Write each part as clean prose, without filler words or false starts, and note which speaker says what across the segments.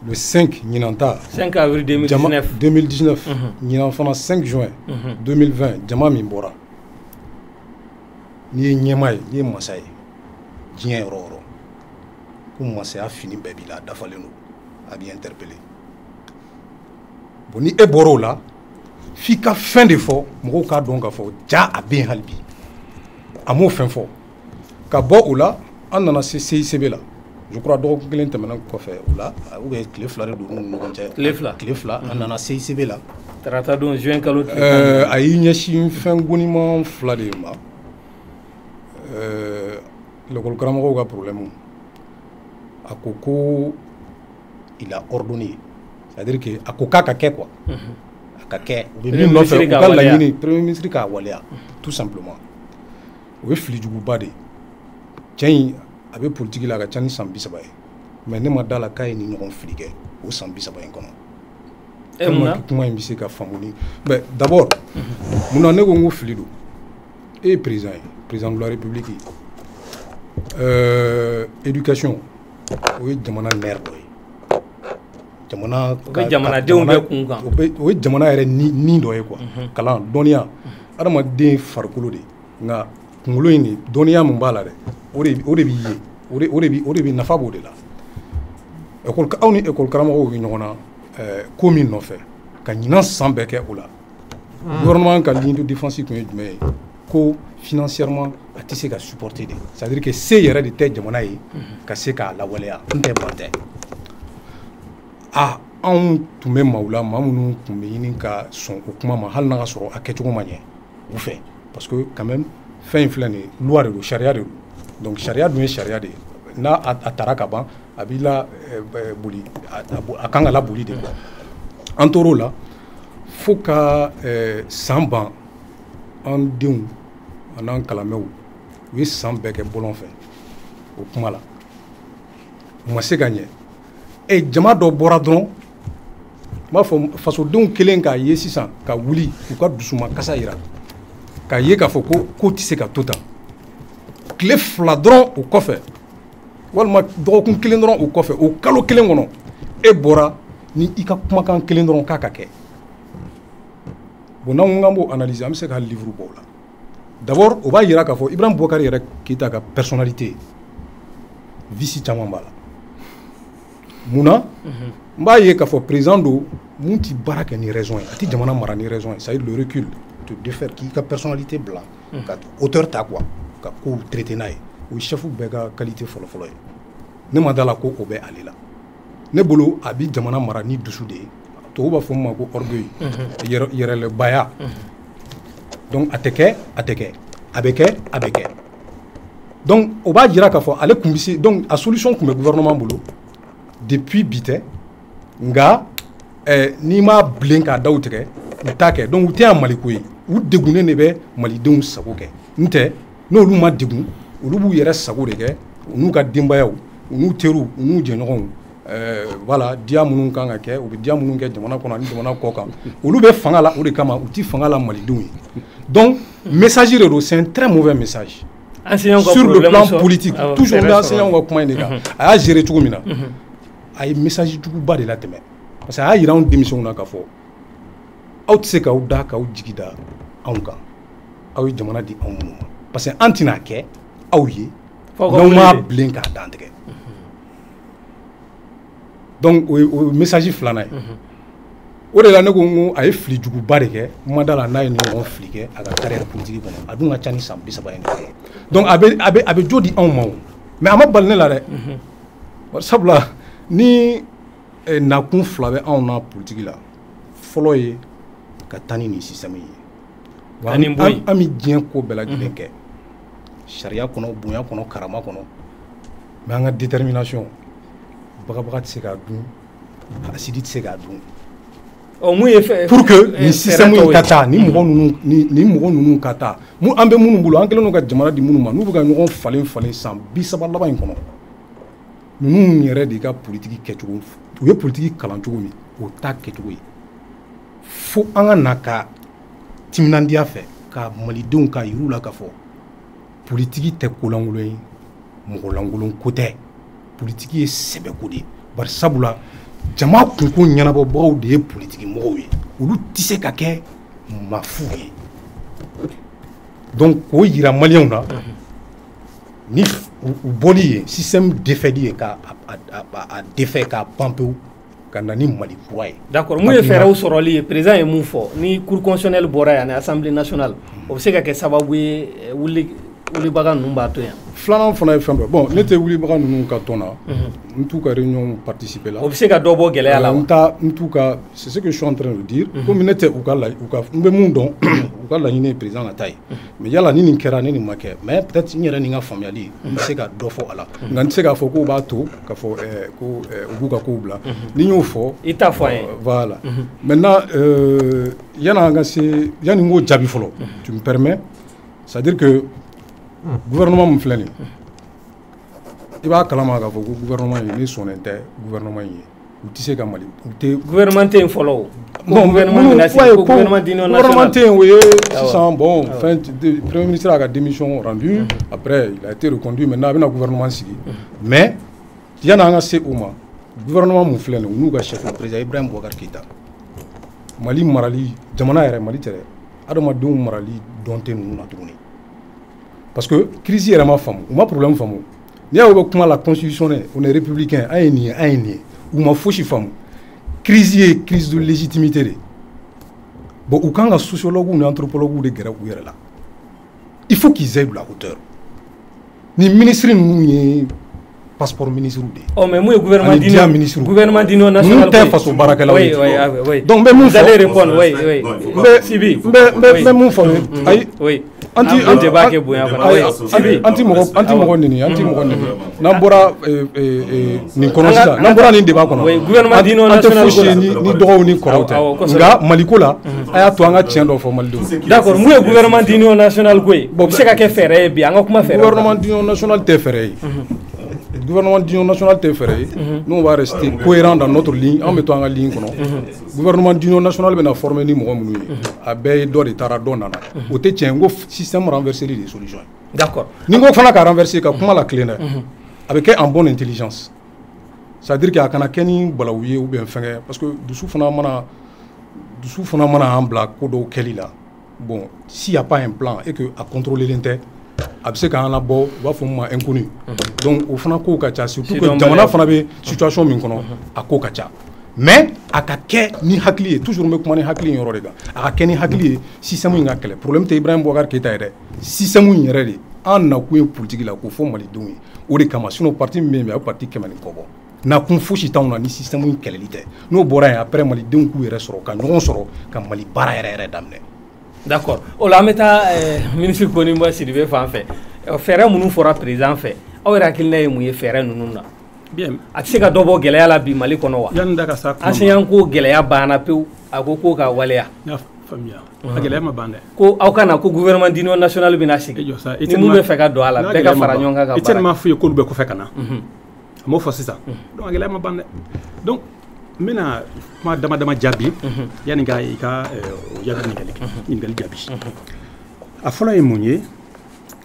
Speaker 1: le 5
Speaker 2: 5 avril 2019
Speaker 1: Fana 5 juin 2020 jama min bɔra n'i ye ɲɛmaa ye n'i ye masa ye diɲɛ yɔrɔ o yɔrɔ ko masaya fini bɛɛ b'i la a dafalen don a b'i interpellé bon ni e bɔra o la f'i ka fɛn de fɔ mɔgɔw k'a dɔn k'a fɔ ja a bɛ yen hali bi a m'o fɛn fɔ ka bɔ o la an nana se CICB la je crois dɔgɔkun kelen tɛmɛnen kɔfɛ o la ou bien tile fila de don n'u ni ɲɔgɔn cɛ tile fila an nana CICB la
Speaker 2: tarata don juin kalo
Speaker 1: a y'i ɲɛsin fɛn goniman fila de ma l'école karamɔgɔw ka problème a ko il a ordonné c'est-à-dire que a ko k'a ka kɛ quoi a ka kɛ u bɛ min nɔfɛ u ka laɲini premier ministre k'a waleya tout simplement o ye filijuguba de ye cɛ in a bɛ politique la a ka ca ni san 30 ye mais ne ma d'a la k'a ye ni ɲɔgɔn fili kɛ o san 30 in kɔnɔ kuma in bɛ se ka faamu ni mais d'abord munna ne ko n ko fili don e ye président ye président de la république éducation o ye jamana nerf dɔ ye
Speaker 2: jamanadenw bɛ kun kan
Speaker 1: o ye jamana yɛrɛ ni dɔ ye quoi kalan dɔnniya adamaden farikolo de nka kunkolo in de dɔnniya min b'a la dɛ o de b'i ye o de bɛ nafa b'o de la aw ni école karamɔgɔw bɛ ɲɔgɔn na ko min nɔfɛ ka ɲinan san bɛɛ kɛ o la gouvernement ka ligne de défense tun ye jumɛn ye ko financièrement a tɛ se ka supporter de c'est-à-dire que se yɛrɛ de tɛ jamana ye ka se k'a lawaleya n tɛ ban tɛ anw tun bɛ maaw la maa minnu tun bɛ ɲini ka sɔn o kuma ma hali n'a ka sɔrɔ a kɛcogo ma ɲɛ u fɛ parce que quand même fɛn in filɛ nin ye loi de don sariya de don donc sariya dun ye sariya de ye n'a a taara ka ban a b'i la boli a kan ka laboli de quoi an tor'o la fo ka san ban an denw an'an kalanmɛw u ye san bɛɛ kɛ bɔlɔn fɛ o kuma la u ma se ka ɲɛ jama dɔ bɔra dɔrɔn n b'a fɔ fasodenw kelen k'a ye sisan ka wuli k'u ka dusuma kasa yira k'a ye k'a fɔ ko tɛ se ka to tan tile fila dɔrɔn o kɔfɛ walima dɔgɔkun kelen dɔrɔn o kɔfɛ o kalo kelen kɔnɔ e bɔra ni i ka kumakan kelen dɔrɔn k'a ka kɛ bon n'an ko k'an b'o analyser an bɛ se ka livre bɔ o la d'abord o b'a yira k'a fɔ Ibrahim Boubacar yɛrɛ Keita ka personnalité vice caman b'a la munna n b'a ye k'a fɔ président don mun tɛ baara kɛ ni raison ye a tɛ jamana mara ni raison ye c'est-à-dire le recul de faire k'i ka personnalité bila ka hauteur ta quoi ka kow traiter n'a ye o ye chef bɛɛ ka qualité fɔlɔfɔlɔ ye ne ma d'a la ko o bɛ ale la ne bolo a bɛ jamana mara ni dusu de ye tubabu b'a fɔ min ma ko orgueil yɛrɛlɛbaya donc a tɛ kɛ a bɛ kɛ a bɛ kɛ donc o b'a jira k'a fɔ ale tun bɛ se donc a solution tun bɛ gouvernement bolo depuis bi tɛ nka n'i ma bilen k'a da u tigɛ u t'a kɛ donc u tɛ yan maliko ye u degunnen de bɛ malidenw sago kɛ n tɛ n'olu ma degun olu b'u yɛrɛ sago de kɛ u n'u ka denbayaw u n'u teriw u n'u jɛɲɔgɔnw voilà diya minnu kan ka kɛ u bɛ diya minnu kɛ jamana kɔnɔ ani jamana kɔ kan olu bɛ fanga la o de kama u tɛ fanga la malidenw ye donc message de don c'est un très mauvais message sur le plan politique toujours bɛ enseignant ka kuma in de kan a y'a gérer cogo min na a ye message juguba de latɛmɛ parce que a y'a yira anw denmisɛnw na k'a fɔ aw tɛ se k'aw da k'aw jigi da anw kan aw ye jamana di anw minnu ma parce que an tɛna kɛ aw ye n'aw m'a bilen k'a dan tigɛ donc o ye message filanan ye o de la ne ko n ko a ye fili juguba de kɛ n ma d'a la n'a ye ɲɔgɔn fili kɛ a ka carrière politique kɔnɔ a dun ka ca ni san 30 ye donc a bɛ jo di anw ma o mais a ma bali ne la dɛ sabula ni nakun fila bɛ anw na politique la fɔlɔ ye ka taa ni nin système ye an bɛ diɲɛ ko bɛɛ lajɛlen kɛ sariya kɔnɔ bonya kɔnɔ karama kɔnɔ mais an ka détermination bagabaga tɛ se k'a dun asidi tɛ se k'a dun pour que nin système in ka taa nin mɔgɔ ninnu ka taa an bɛ minnu bolo an kɛlen don ka jamana di minnu ma n'u bɛ ka ɲɔgɔn falen san 30 laban in kɔnɔ ninnu yɛrɛ de ka politique kɛcogo u ye politique kalan cogo min o t'a kɛcogo ye fo an ka na ka timinandiya fɛ ka malidenw ka yir'u la k'a fɔ politique tɛ kolankolon ye mɔgɔlankolon ko tɛ politique ye sɛbɛko de ye bari sabula jama kunko ɲɛnabɔbagaw de ye politiki mɔgɔw ye olu tɛ se ka kɛ mafu ye donc k'o yira maliyɛnw na ni u bɔli ye système défailli ye k'a défait k'a ban pewu ka na ni Mali kura ye.
Speaker 2: D'accord mun ye fɛɛrɛw sɔrɔli ye président ye mun fɔ ni cour constitutionnelle bɔra yan ni assemblée nationale o bɛ se ka kɛ sababu ye wulibaga ninnu b'a to yan.
Speaker 1: Filanan fana ye fɛn dɔ bon ne tɛ wulibaga ninnu ka tɔn na n t'u ka réunion participer la.
Speaker 2: O bɛ se ka dɔ bɔ gɛlɛya la wa.
Speaker 1: n t'u ka c'est ce que je suis en train de dire. komi ne tɛ u ka n bɛ mun dɔn u ka laɲini ye président ka taa ye mais yala ni nin kɛra ni nin ma kɛ mais peut-être n yɛrɛ ni n ka faamuyali n bɛ se ka dɔ fɔ a la nka n tɛ se k'a fɔ k'u b'a to k'a fɔ ko u b'u ka kow bila ni n y'o fɔ.
Speaker 2: I t'a fɔ an ye.
Speaker 1: Voilà maintenant yanni n k'o jaabi fɔlɔ tu me permets c'est-à-dire que gouvernement min filɛ nin ye i b'a kalama k'a fɔ ko gouvernement in ne sɔnnen tɛ gouvernement in ye u tɛ se ka Mali u tɛ
Speaker 2: gouvernement tɛ yen fɔlɔ o.
Speaker 1: bon
Speaker 2: gouvernement
Speaker 1: tɛ yen o ye sisan bon premier ministre a ka démission rendu après il a été reconduit maintenant a bɛna gouvernement sigi mais yanni an ka se o ma gouvernement min filɛ nin ye u n'u ka chef président Ibrahim Boubacar Keïta Mali marali jamana yɛrɛ Mali tɛ dɛ adamadenw marali dɔn tɛ ninnu na tuguni. Parce que crise yɛrɛ ma faamu u ma problème faamu n'i y'aw bɛ kuma la constitutionnelle on est républicain an ye nin ye an ye nin ye u ma fosi faamu crise ye crise de légitimité de bon u kan ka sociologues ni anthropologues de gɛrɛ u yɛrɛ la il faut qu'ils aient de la hauteur ni ministre ninnu ye passeport ministre de ye.
Speaker 2: Oh mais mun ye gouvernement d'union nationale
Speaker 1: mun tɛ faso baarakɛlaw ye.
Speaker 2: oui
Speaker 1: donc n bɛ mun fɔ.
Speaker 2: vous allez répondre oui Sibi.
Speaker 1: n bɛ mun fɔ ayi.
Speaker 2: oui.
Speaker 1: anti mɔgɔ nini n'an bɔra nin kɔnɔ sisan n'an bɔra nin débat kɔnɔ an tɛ fosi ye ni dɔgɔw ni kɔrɔw tɛ nka Maliko la a y'a to an ka tiɲɛ dɔ fɔ malidenw.
Speaker 2: d'accord mun ye gouvernement d'union nationale ko ye bon bɛ se ka kɛ fɛɛrɛ ye bi an ka kuma fɛɛrɛ.
Speaker 1: gouvernement d'union nationale tɛ fɛɛrɛ ye. gouvernement d'union nationale tɛ fɛɛrɛ ye nous on va rester cohérent dans notre ligne an bɛ to an ka ligne kɔnɔ gouvernement d'union nationale bɛna former ni mɔgɔ minnu ye a bɛɛ ye dɔ de taara dɔ nana o tɛ tiɲɛ n ko système renversé de solution ye.
Speaker 2: d'accord
Speaker 1: ni n ko fana ka renverser ka kuma la tilen dɛ a bɛ kɛ en bonne intelligence c'est à dire que a kana kɛ ni balawu ye ou bien fɛnkɛ parce que dusu fana mana an bila ko dɔw kɛli la bon s'il y a pas un plan et que a contrôlelen tɛ a bɛ se k'an labɔ u b'a fɔ min ma inconnu donc o fana kow ka ca surtout que jamana fana bɛ situation min kɔnɔ a ko ka ca mais a ka kɛ ni hakili ye toujours n bɛ kuma ni hakili in yɔrɔ de kan a ka kɛ ni hakili ye système in ka kɛlɛ problème tɛ Ibrahim Boubacar Keïta ye dɛ système in yɛrɛ de an nakun ye politique la k'o fɔ malidenw ye o de kama sinon parti min bɛ yen a ye parti 100 ni kɔ bɔ nakun fosi t'anw na ni système in kɛlɛli tɛ n'o bɔra yen après malidenw k'u yɛrɛ sɔrɔ ka ɲɔgɔn sɔrɔ ka Mali baara yɛrɛ daminɛ.
Speaker 2: D'accord o la an bɛ taa ministre Koniba Sidibe fan fɛ fɛɛrɛ minnu fɔra président fɛ aw yɛrɛ hakilina ye mun ye fɛɛrɛ ninnu na. Bien a tɛ se ka dɔ bɔ gɛlɛya la bi Mali kɔnɔ wa.
Speaker 3: yanni da ka sa kuma
Speaker 2: enseignant ko gɛlɛya banna pewu a ko k'o ka waleya.
Speaker 3: n y'a faamuya a gɛlɛya ma ban dɛ.
Speaker 2: ko aw ka na ko gouvernement d'union nationale bɛna sigi ni mun bɛ fɛ ka don a la bɛɛ ka fara ɲɔgɔn kan ka baara.
Speaker 3: i tɛ nin ma f'u ye k'olu bɛ kɔfɛ ka na a m'o fɔ sisan donc a gɛlɛya ma ban dɛ donc n bɛna kuma dama dama jaabi yanni ka i ka jaabi ɲininkali jaabi a fɔlɔ ye mun ye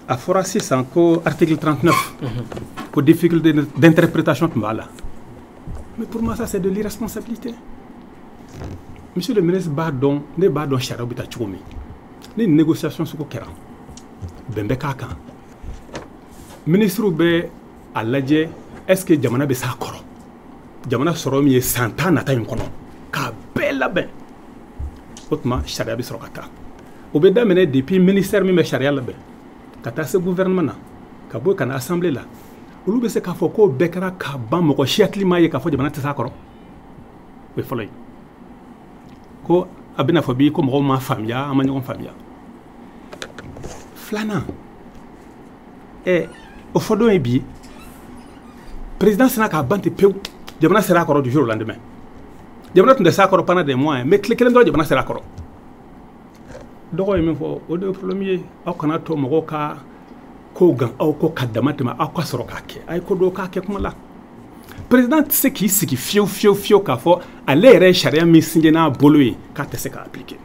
Speaker 3: a fɔra sisan ko article 39 ko difficulté d'interprétation tun b'a la mais pour moi ça c'est de l'irresponsabilité monsieur le ministre b'a dɔn ne b'a dɔn sariyaw bɛ taa cogo min ni négociation sugu kɛra bɛn bɛ k'a kan ministre bɛ a lajɛ est-ce que jamana bɛ s'a kɔrɔ jamana sɔrɔ min ye san 10 nata in kɔnɔ k'a bɛɛ labɛn o tuma sariya bɛ sɔrɔ ka taa o bɛ daminɛ depuis ministère min bɛ sariya labɛn ka taa se gouvernement na ka bɔ ka na assemblée la olu bɛ se k'a fɔ k'o bɛɛ kɛra ka ban mɔgɔ si hakili m'a ye k'a fɔ jamana tɛ s'a kɔrɔ o ye fɔlɔ ye ko a bɛna fɔ bi ko mɔgɔw m'a faamuya an ma ɲɔgɔn faamuya filanan o fɔ don ye bi président sina k'a ban ten pewu jamana sera a kɔrɔ du jour au lendemain jamana tun tɛ s'a kɔrɔ pendant des mois mais tile kelen dɔrɔn jamana sera a kɔrɔ dɔgɔ ye min fɔ o de ye problème ye aw kana to mɔgɔw ka ko gan aw ko ka dama tɛmɛ aw ka sɔrɔ k'a kɛ a ye ko dɔw k'a kɛ kuma la président tɛ se k'i sigi fiyewu fiyewu fiyewu k'a fɔ ale yɛrɛ ye sariya min sinjɛ n'a bolo ye k'a tɛ se k'a appliquer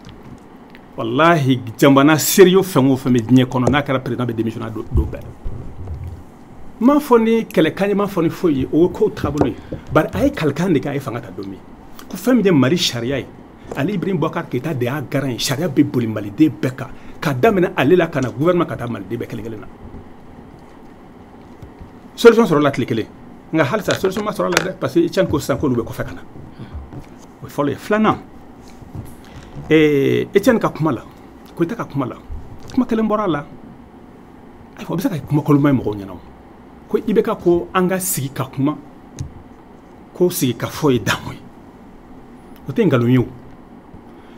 Speaker 3: walahi jamana sérieux fɛn o fɛn bɛ diɲɛ kɔnɔ n'a kɛra président bɛ démissionner don bɛɛ m'a fɔ ni kɛlɛkan ye m'a fɔ ni foyi ye o ye kow taabolo ye bari a ye kalikan de kɛ a ye fanga ta don min ko fɛn min ye mali sariya ye ali ibrahim boubacar keita de y'a garan ye sariya bɛ boli maliden bɛɛ kan ka daminɛ ale la ka na gouvernement ka taa maliden bɛɛ kelen kelen na solution sɔrɔla tile kelen nka halisa solution ma sɔrɔ la dɛ parce que i tiɲɛ ko sisan k'olu bɛ kɔfɛ ka na o ye fɔlɔ ye filanan Etienne ka kuma la Koita ka kuma la kuma kelen bɔra a la ayiwa o bɛ se ka kuma koloma ye mɔgɔw ɲɛna ko IBK ko an ka sigi ka kuma ko sigi ka fɔ ye damu ye o tɛ nkalon ye o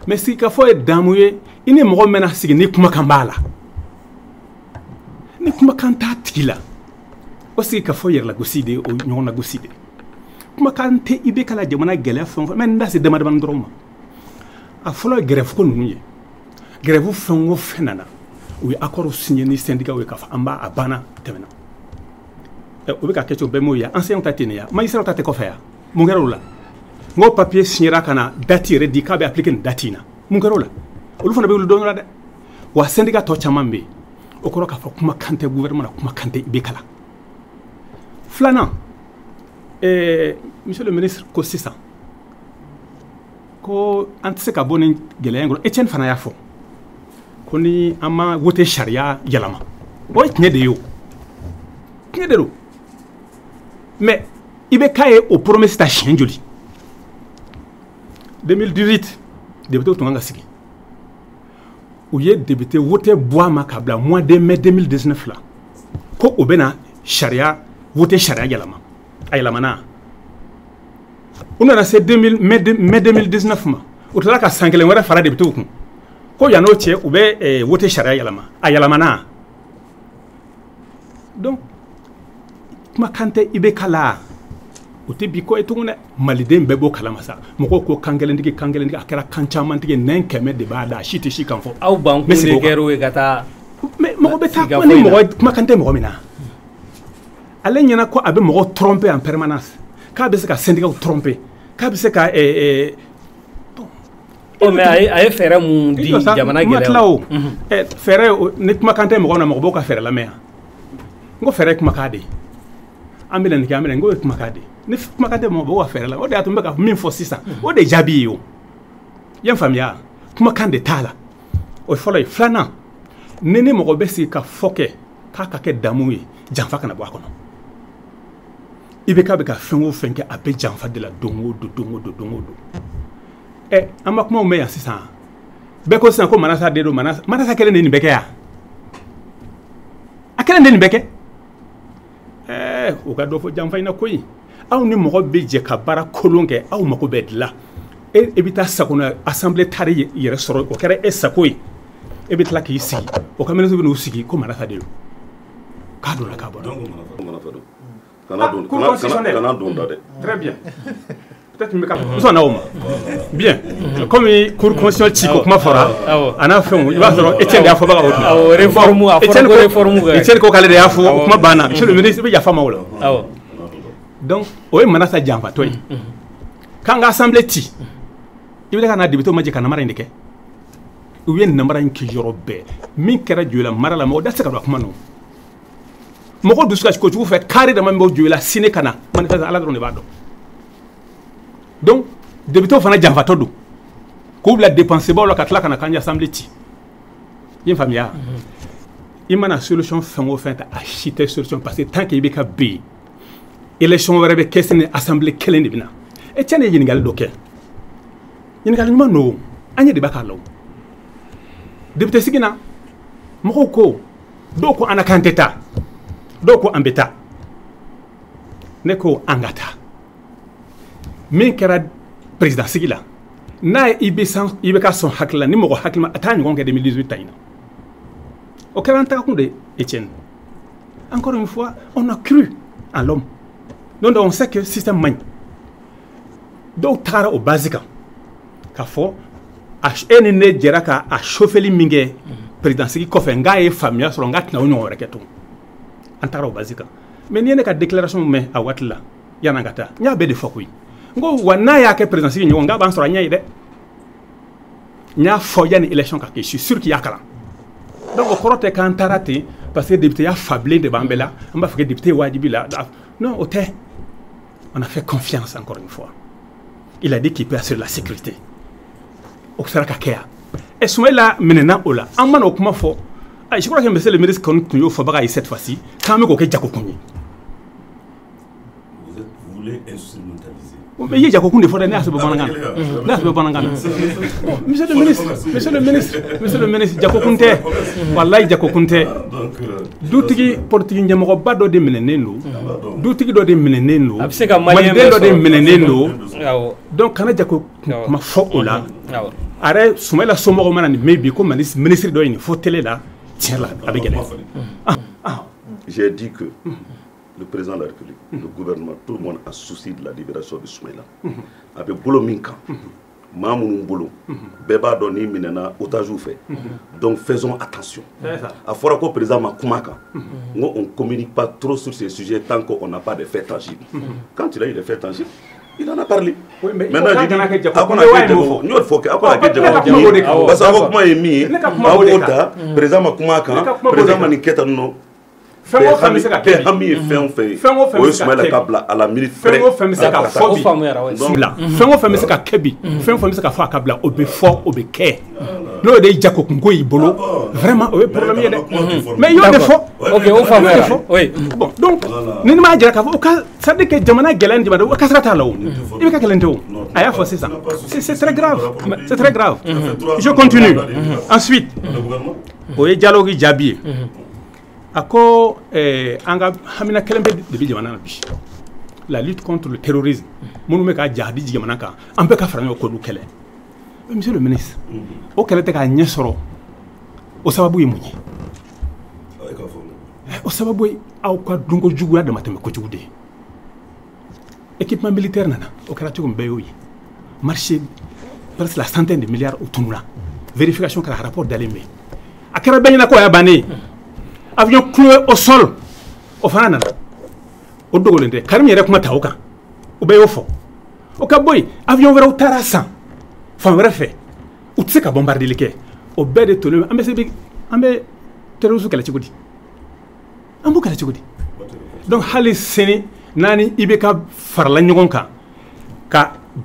Speaker 3: mais sigi ka fɔ ye damu ye i ni mɔgɔ mɛna sigi ni kumakan b'a la ni kumakan t'a tigi la o sigi ka fɔ yɛrɛ lagosi de o ɲɔgɔn lagosi de kumakan tɛ IBK la jamana gɛlɛya fɛn o fɛn mais n da se dama dama dɔrɔn ma a fɔlɔ ye grève ko ninnu ye grève fɛn o fɛn nana u ye accord signé ni syndicat ye k'a fɔ an b'a a banna tɛmɛna o bɛ ka kɛ cogo bɛɛ m'o ye enseignant ta tɛ nin ya magistrat ta tɛ kɔfɛ ya mun kɛra o la n ko papier signéra ka na date yɛrɛ di k'a bɛ appliquer nin date in na mun kɛra o la olu fana bɛ wuli dɔn la dɛ wa syndicat tɔ caman bɛ yen o kɔrɔ k'a fɔ kumakan tɛ gouvernement na kumakan tɛ IBK la filanan monsieur le ministre ko sisan ko an tɛ se ka bɔ ni gɛlɛya in kɔnɔ Etienne fana y'a fɔ ko ni an ma voté sariya yɛlɛma o ye tiɲɛ de ye o tiɲɛ de don mais IBK ye o promesse ta siɲɛ joli 2018 député tun kan ka sigi u ye député voté bɔ a ma ka bila mois de mai 2019 la ko o bɛna sariya voté sariya yɛlɛma a yɛlɛmana u nana se mai 2019 ma u tilala ka san kelen wɛrɛ fara député kun ko yan'o cɛ u bɛ voté sariya yɛlɛma a yɛlɛmana donc kumakan tɛ IBK la o tɛ bi ko ye tugun dɛ maliden bɛɛ b'o kalama sa mɔgɔw ko kan kelentigi a kɛra kan camantigi nɛn kɛmɛ de b'a da a si tɛ si kan fɔ
Speaker 2: aw ban kun de kɛra ye ka taa
Speaker 3: mais mɔgɔ bɛ taa kuma ni mɔgɔ kumakan tɛ mɔgɔ min na ale ɲɛna ko a bɛ mɔgɔ tromper en permanence k'a bɛ se ka syndicat tromper k'a bɛ se ka
Speaker 2: mais a ye fɛɛrɛ mun di jamana gɛlɛya
Speaker 3: fɛɛrɛ ni kumakan tɛ mɔgɔ na mɔgɔ b'o ka fɛɛrɛ lamɛn yan n ko fɛɛrɛ ye kumakan de ye an bɛ na nin kɛ an bɛ na n ko ye kumakan de ye ni kumakan tɛ mɔgɔ b'o ka fɛɛrɛ la o de y'a to n bɛ ka min fɔ sisan o de jaabi ye o i ye n faamuya kumakan de t'a la o ye fɔlɔ ye filanan ni ni mɔgɔ bɛ sigi ka fɔ kɛ k'a ka kɛ damu ye janfa kana bɔ a kɔnɔ IBK bɛ ka fɛn o fɛn kɛ a bɛ janfa de la don o don an ma kumaw mɛn yan sisan bɛɛ ko sisan ko manasa de don manasa kelen de nin bɛ kɛ yan a kelen de nin bɛ kɛ o ka dɔ fɔ janfa in na koyi aw ni mɔgɔ bɛ jɛ ka baara kolon kɛ aw mago bɛ dilan e bɛ taa sagona assemblée tari yɛrɛ sɔrɔ o kɛra e sago ye e bɛ tila k'i sigi o ka ministre bɛ n'u sigi ko manasa de don k'a donna k'a bɔ kana don da dɛ très bien peut-être n bɛ ka muso n'aw ma bien comme cour constitutionnelle ci ko kuma fɔra a n'a fɛnw i b'a sɔrɔ Etienne de y'a fɔbaga o tuma
Speaker 2: réforme a fɔra ko réforme
Speaker 3: Etienne ko k'ale de y'a fɔ o kuma banna monsieur le ministre i bɛ yafa ma o la donc o ye manasa janfatɔ ye k'an ka assemblée ci i bɛ ka na député ma jɛ ka namara in de kɛ u ye namara in kɛ yɔrɔ bɛɛ min kɛra Joyila mara la mɔgɔ da tɛ se ka don a kuma nɔ mɔgɔ dusu kasi kojugu fɛ carré dama min b'o Joyila sini ka na manifeste ala dɔrɔn de b'a dɔn donc député fana janfatɔ don k'u bila dépenser baw la ka tila ka na k'an ye assemblée ci i ye n faamuya i mana solution fɛn o fɛn ta a si tɛ solution parce que tant que IBK bɛ yen élection wɛrɛ bɛ kɛ sini assemblée kelen de bɛ na e cɛ ne ye ɲininkali dɔ kɛ ɲininkali ɲuman don an ye débat k'a la o député sigi na mɔgɔw ko dɔw ko an na k'an tɛ taa dɔw ko an bɛ taa ne ko an ka taa min kɛra président sigi la n'a ye IBK sɔn hakili la ni mɔgɔ hakili ma a t'a ɲɔgɔn kɛ 2018 ta in na o kɛra an tagakun de Etienne encore une fois on a cru en l'homme donc on sait que système man dɔw tagara o base kan k'a fɔ e ni ne jɛra ka a chauffeli min kɛ président sigi kɔfɛ n k'a ye faamuya sɔrɔ n k'a tɛna o ɲɔgɔn wɛrɛ kɛ tun an tagara o base kan mais n'i ye ne ka déclaration mɛn a waati la yan'an ka taa n y'a bɛɛ de fɔ koyi n ko wa n'a y'a kɛ président sigi ɲɔgɔn n k'a b'an sɔrɔ a ɲɛ ye dɛ n y'a fɔ yanni élection ka kɛ je suis sûr qu'il y'a kalan donc o kɔrɔ tɛ k'an taara ten parce que député a fablé de Bambela, on va faire député Wadibi là. Non, on a fait confiance encore une fois. Il a dit qu'il peut assurer la sécurité. Au Sarakakea. Et Soumaïla maintenant, Ola, en man au Kumafo, je crois que monsieur le ministre Konyo Fabaga cette fois-ci, quand même, ok, Jakokuni.
Speaker 4: Vous voulez instrumentaliser.
Speaker 3: Mais il y a Jakokun de Fodané à ce moment-là. Monsieur le ministre, Jakokunte, Wallahi Jakokunte. Doutiki portigi nyamoko bado de menenendo. Doutiki do de menenendo. Mandé do de menenendo. Donc kana Jakok ma fo ola. Are Soumaïla Somoro manani maybe comme ministre do une faut télé là. Tiens là avec elle.
Speaker 4: J'ai dit que le président de la République, le gouvernement, tout le monde a souci de la libération de Soumaïla. Avec Bolo Minka, Mamoun Bolo, Beba Doni Minena, Otajou fait. Donc faisons attention. À Forako, président Makoumaka, on ne communique pas trop sur ces sujets tant qu'on n'a pas de faits tangibles. Quand il a eu des faits tangibles, il en a parlé.
Speaker 3: Oui, mais
Speaker 4: maintenant, il dit, président Makoumaka, président Maniketa, non. à la minute près.
Speaker 3: Vraiment, mais il y a des fois. Oui. Bon, donc, c'est très grave. C'est très grave. Je continue. Ensuite, au dialogue Djabi. Ako anga hamina kelembe de jamana bi la lutte contre le terrorisme monu me ka jadi jamana ka an be ka faranyo ko du kele monsieur le ministre o kele te ka nyesoro o sababu yimunyi o sababu aw ka dungo jugu ya de mateme ko jugude équipement militaire nana o kala to mbe yoyi marché presque la centaine de milliards au tunula vérification ka rapport d'Alemé akara benyana ko ya bani avion cloué au sol au fanana au dogolende karim yere kuma tawka o be yofo o ka boy avion wera utarasan fan wera fe utse ka bombarder leke o be de tolu ambe se bi ambe teruzu kala cigodi ambu kala cigodi donc hali seni nani ibeka farla nyogon ka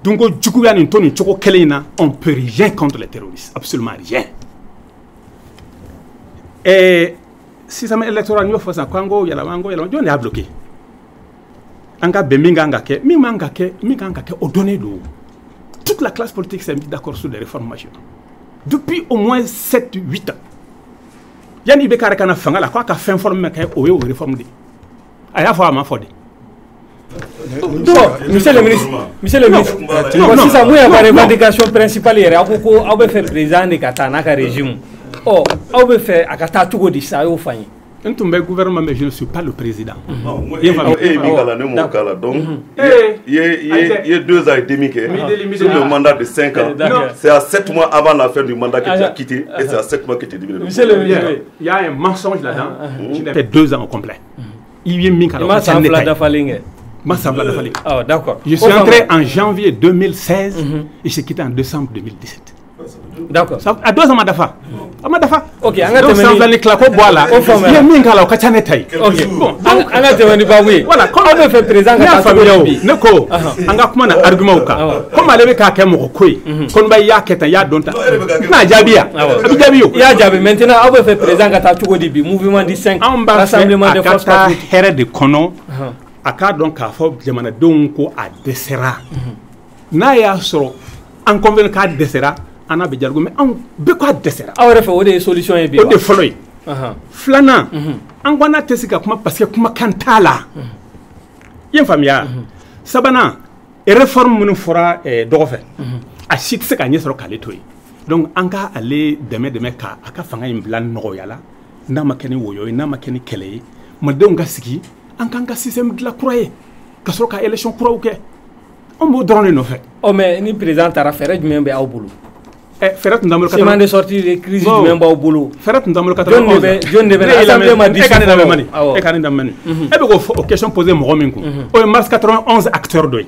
Speaker 3: dungo jugu ya ni toni choko kelina on peut rien contre les terroristes absolument rien et si ça électoral nous faisons Congo yala on est bloqué anga beminga anga ke au donné do toute la classe politique s'est mise d'accord sur les réformes majeures depuis au moins 7-8 ans yani be kare kana fanga la quoi ka fin forme ka o réforme de aya fa ma fodi
Speaker 2: monsieur le ministre voici ça moi la revendication principale hier akoko abe faire président de Katana ka régime. Oh, on veut faire à Kata Togo di ça au faille.
Speaker 3: Un tombé gouvernement mais je ne suis pas le président.
Speaker 4: Donc il y a 2 ans et demi sur le mandat de 5 ans. C'est à 7 mois avant la fin du mandat que tu as quitté et c'est à 7 mois que tu es devenu.
Speaker 3: Monsieur le ministre, il y a un mensonge là-dedans qui fait 2 ans au complet. Il y a mis
Speaker 2: Oh, d'accord.
Speaker 3: Je suis entré en janvier 2016 et j'ai quitté en décembre 2017.
Speaker 2: D'accord.
Speaker 3: À 2 ans, Madafa.
Speaker 2: Ok,
Speaker 3: donc ça va les claquer bois là. Il y a mis un kachane taille.
Speaker 2: Ok. Bon, on a demandé pas oui. Voilà, comment on fait présent
Speaker 3: la famille Neko, on a comment argument ka. Comme aller avec quelqu'un mo koi. Kon ba ya keta ya donta. Na jabia. Jabio.
Speaker 2: Ya jabi maintenant on veut faire présent ka Togo di mouvement du 5 rassemblement de forces patriotiques.
Speaker 3: Here de kono. Aka donc ka fo jamana donko a desera. Na ya soro en convaincre ka desera. On a besoin mais on peut quoi desserrer.
Speaker 2: Ah ouais, faut des solutions et bien.
Speaker 3: On des follow. Flana. On va n'attendre que comment parce que comment cantala. Yen famia. Sabana. Et réforme nous fera d'offre. À chic c'est gagner sur le calétoy. Donc on va aller demain ka aka fanga imblan noyala. Na makeni woyo na makeni kele. Madon gasiki. On kan système de la croix. Kasro ka élection croix ou que. On va donner nos faits.
Speaker 2: Oh mais ni président a fait du même be au boulot.
Speaker 3: Ferret nous avons
Speaker 2: le de sortir des crises du même au boulot.
Speaker 3: Ferret nous avons le
Speaker 2: John Neve l'Assemblée m'a dit
Speaker 3: et question posée mon mars 91 acteurs d'oeil.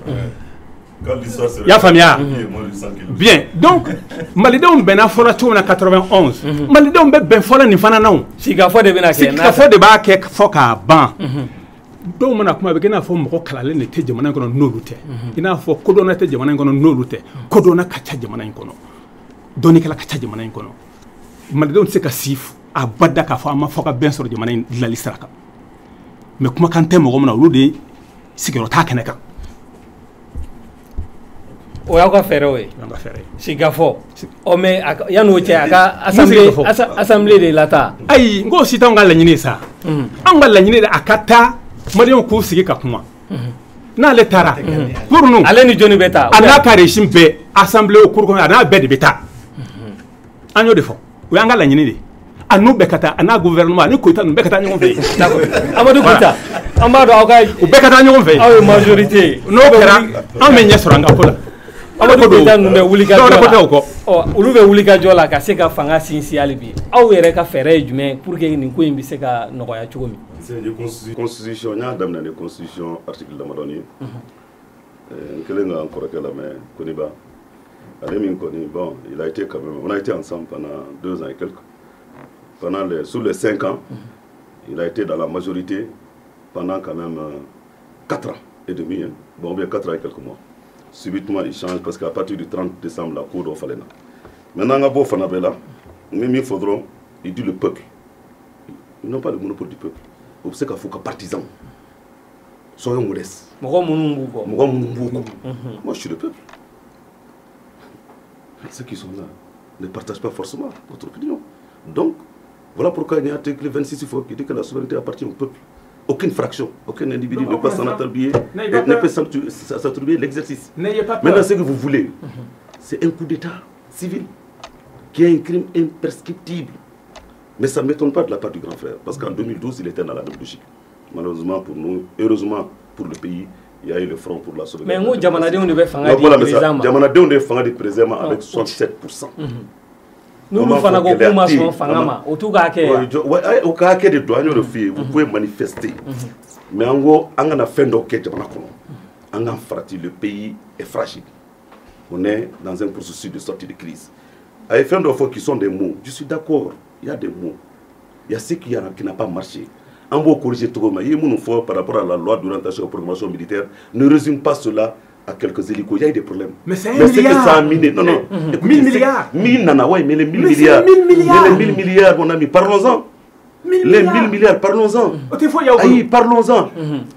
Speaker 3: y'a faamuya bien donc malidenw bɛnna fɔlɔ cogo min na 91 malidenw bɛ bɛn fɔlɔ nin fana na o
Speaker 2: sigikafɔ de bɛna kɛ
Speaker 3: sigikafɔ de b'a kɛ fɔ k'a ban dɔw mana kuma bɛ kɛ i n'a fɔ mɔgɔ kalalen de tɛ jamana in kɔnɔ n'olu tɛ i n'a fɔ kodɔnna tɛ jamana in kɔnɔ n'olu tɛ kodɔnna ka ca jamana in kɔnɔ dɔnnikɛla ka ca jamana in kɔnɔ malidenw tɛ se ka si a bada k'a fɔ an ma fɔ ka bɛn sɔrɔ jamana in dilanli sira kan mais kumakan tɛ mɔgɔ min na olu de sigiyɔrɔ t'a kɛnɛ kan
Speaker 2: o y'aw ka fɛɛrɛw ye sigikafɔ mais yan'o cɛ a ka assemblée de lata
Speaker 3: ayi n ko si t'anw ka laɲini sa anw ka laɲini de a ka taa maliyɛnw k'u sigi ka kuma n'ale taara pour nous
Speaker 2: ale ni jɔnni bɛ taa
Speaker 3: a n'a ka régime bɛɛ assemblée o cours kɔnɔ a n'a bɛɛ de bɛ taa an y'o de fɔ o y'an ka laɲini de a n'u bɛɛ ka taa a n'a gouvernement ani Koyita ninnu bɛɛ ka taa ɲɔgɔn fɛ
Speaker 2: Amadou Koyita an b'a dɔn aw ka
Speaker 3: u bɛɛ ka taa ɲɔgɔn fɛ
Speaker 2: aw ye majorité
Speaker 3: n'o kɛra an bɛ ɲɛ sɔrɔ an ka ko la
Speaker 2: Amadou Koyita ninnu bɛ wuli ka jɔ la olu bɛ wuli ka jɔ la ka se ka fanga sinsin hali bi aw yɛrɛ ka fɛɛrɛ ye jumɛn pour que nin ko in bɛ se ka nɔgɔya cogo min
Speaker 4: constitution n y'a daminɛ ni constitution article damadɔni ye n kelen ka n kɔrɔkɛ lamɛn Koniba ale min kɔni bon il a été quand même on a été ensemble pendant 2 ans et quelques sous les 5 ans il a été dans la majorité pendant quand même 4 ans et demi bon bien 4 ans et quelques mois subitement il change parce qu'à partir du 30 décembre la cour fallait là maintenant ngabo fana bela même il faudra il dit le peuple ils n'ont pas le monopole du peuple au se ka fou ka partisan soyons modestes moi je suis le peuple ceux qui sont là ne partagent pas forcément votre opinion donc voilà pourquoi il y a l'article 26 il faut qu'il dit que la souveraineté appartient au peuple. Aucune fraction, aucun individu ne peut s'en attribuer, ne peut s'attribuer l'exercice. Maintenant, ce que vous voulez, c'est un coup d'État civil qui est un crime imprescriptible. Mais ça ne m'étonne pas de la part du grand frère, parce qu'en 2012, il était dans la même logique. Malheureusement pour nous, heureusement pour le pays, il y a eu le front pour la souveraineté.
Speaker 2: Mais nous, Jamanadeon devait faire un
Speaker 4: président avec 67%.
Speaker 2: Nous nous faisons un fangama au tout cas
Speaker 4: au cas de douane de filles vous pouvez manifester mais en gros on a fait donc on a fracturé le pays est fragile on est dans un processus de sortie de crise avec fin de fois qui sont des mots je suis d'accord il y a des mots il y a ce qui n'a pas marché on va corriger tout le monde par rapport à la loi d'orientation et de programmation militaire ne résume pas cela à quelques hélicos, il y a eu des problèmes.
Speaker 3: Mais c'est un milliard.
Speaker 4: Que ça a miné. Non, non.
Speaker 3: 1000 milliards.
Speaker 4: 1000 nana, ouais, mais les 1000 milliards.
Speaker 3: Mais 1000 milliards.
Speaker 4: Les 1000 milliards, mon ami, parlons-en. Les 1000 milliards, parlons-en. Aïe, parlons-en.